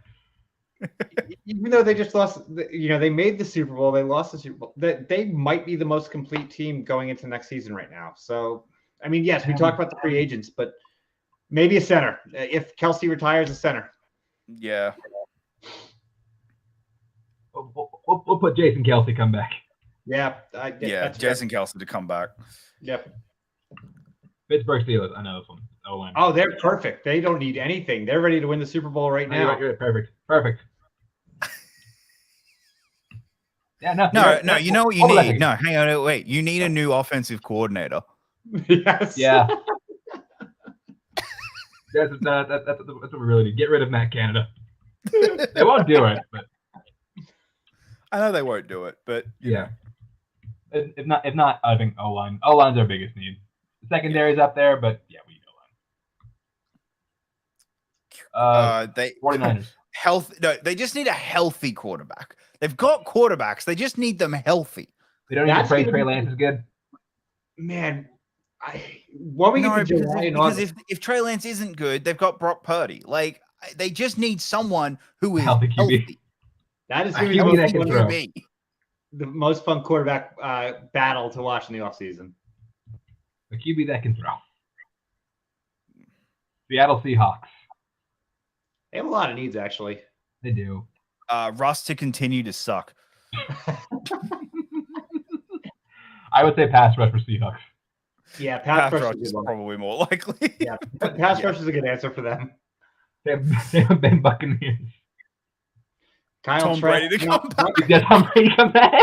Even though they just lost, they made the Super Bowl, they lost the Super Bowl. They might be the most complete team going into next season right now. So, I mean, yes, we talk about the free agents, but maybe a center. If Kelce retires, a center. Yeah. We'll put Jason Kelce come back. Yeah. Jason Kelce to come back. Yep. Pittsburgh Steelers. I know this one. O-line. Oh, they're perfect. They don't need anything. They're ready to win the Super Bowl right now. You're right. Perfect. Yeah, no. No. You know what you need? No, hang on. Wait. You need a new offensive coordinator. Yes. Yeah. That's what we really need. Get rid of Matt Canada. They won't do it, but I know they won't do it, but yeah. If not, I think O-line. O-line's our biggest need. The secondary's up there, but yeah, we need O-line. 49ers. They just need a healthy quarterback. They've got quarterbacks. They just need them healthy. They don't even pray Trey Lance is good. Man, because if Trey Lance isn't good, they've got Brock Purdy. Like they just need someone who is healthy. That is the most fun quarterback battle to watch in the offseason. A QB that can throw. Seattle Seahawks. They have a lot of needs, actually. They do. Russ to continue to suck. I would say pass rush for Seahawks. Yeah, pass rush is probably more likely. Yeah, pass rush is a good answer for them. They have been Buccaneers. Tom Brady to come back. Yeah, Tom Brady come back.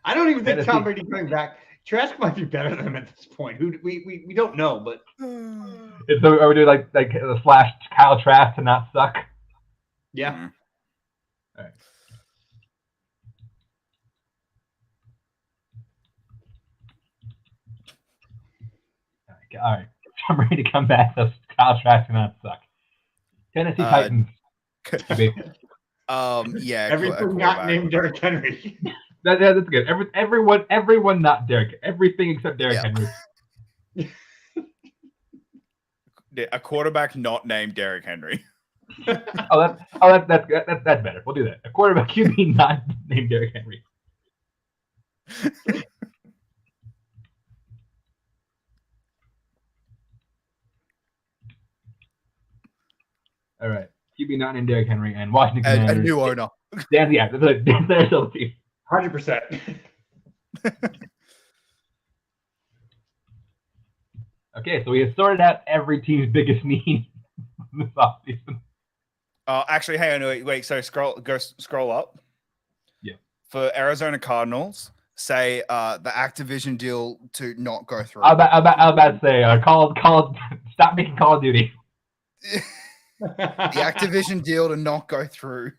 I don't even think Tom Brady coming back. Trask might be better than him at this point. We don't know, but are we doing like the slash Kyle Trask to not suck? Yeah. Mm-hmm. All right. All right. I'm ready to come back. So Kyle Trask to not suck. Tennessee Titans. Yeah. Everything not named Derrick Henry. That's good. Everyone not Derrick. Everything except Derrick Henry. A quarterback not named Derrick Henry. that's better. We'll do that. A quarterback QB not named Derrick Henry. All right. QB not named Derrick Henry and Washington Commanders. A new owner. That's their still team. 100%. Okay, so we have sorted out every team's biggest need this offseason. Actually, hang on, wait. So scroll up. Yeah. For Arizona Cardinals, say the Activision deal to not go through. I was about to say, stop making Call of Duty. The Activision deal to not go through.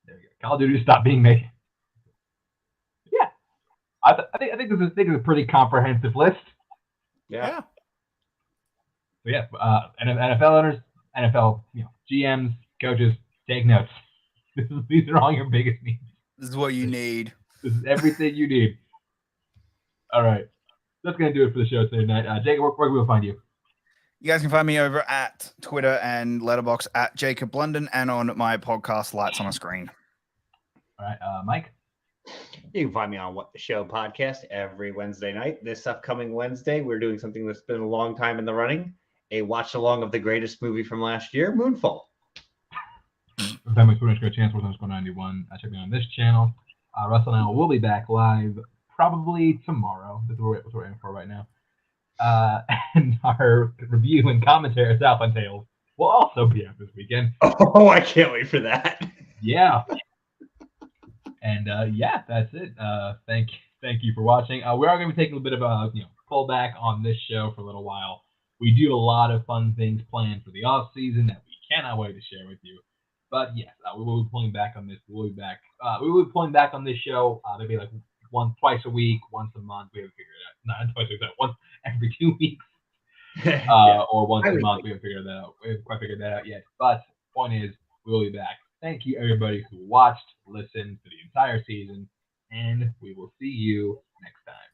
There we go. Call of Duty stop being made. Yeah, I think this is a pretty comprehensive list. Yeah. So yeah, NFL owners, NFL GMs, coaches, take notes. These are all your biggest needs. This is what you need. This is everything you need. All right, that's gonna do it for the show today night. Jacob, where can we find you? You guys can find me over at Twitter and Letterboxd at Jacob London and on my podcast Lights on a Screen. All right, Mike. You can find me on What the Show podcast every Wednesday night. This upcoming Wednesday, we're doing something that's been a long time in the running, a watch along of the greatest movie from last year, Moonfall. Family Twitter go chance 91. Check me on this channel. Russell and I will be back live probably tomorrow. That's what we're aiming for right now. And our review and commentary of Southland Tales will also be up this weekend. Oh, I can't wait for that. Yeah. And yeah, that's it. Thank you for watching. We are going to be taking a bit of a pullback on this show for a little while. We do a lot of fun things planned for the off season that we cannot wait to share with you. But yes, we will be pulling back on this. We'll be back. We will be pulling back on this show. Maybe like twice a week, once a month. We haven't figured it out. Not twice a week, once every 2 weeks, or once a month. We haven't figured that out. We haven't quite figured that out yet. But point is, we will be back. Thank you everybody who watched, listened to the entire season, and we will see you next time.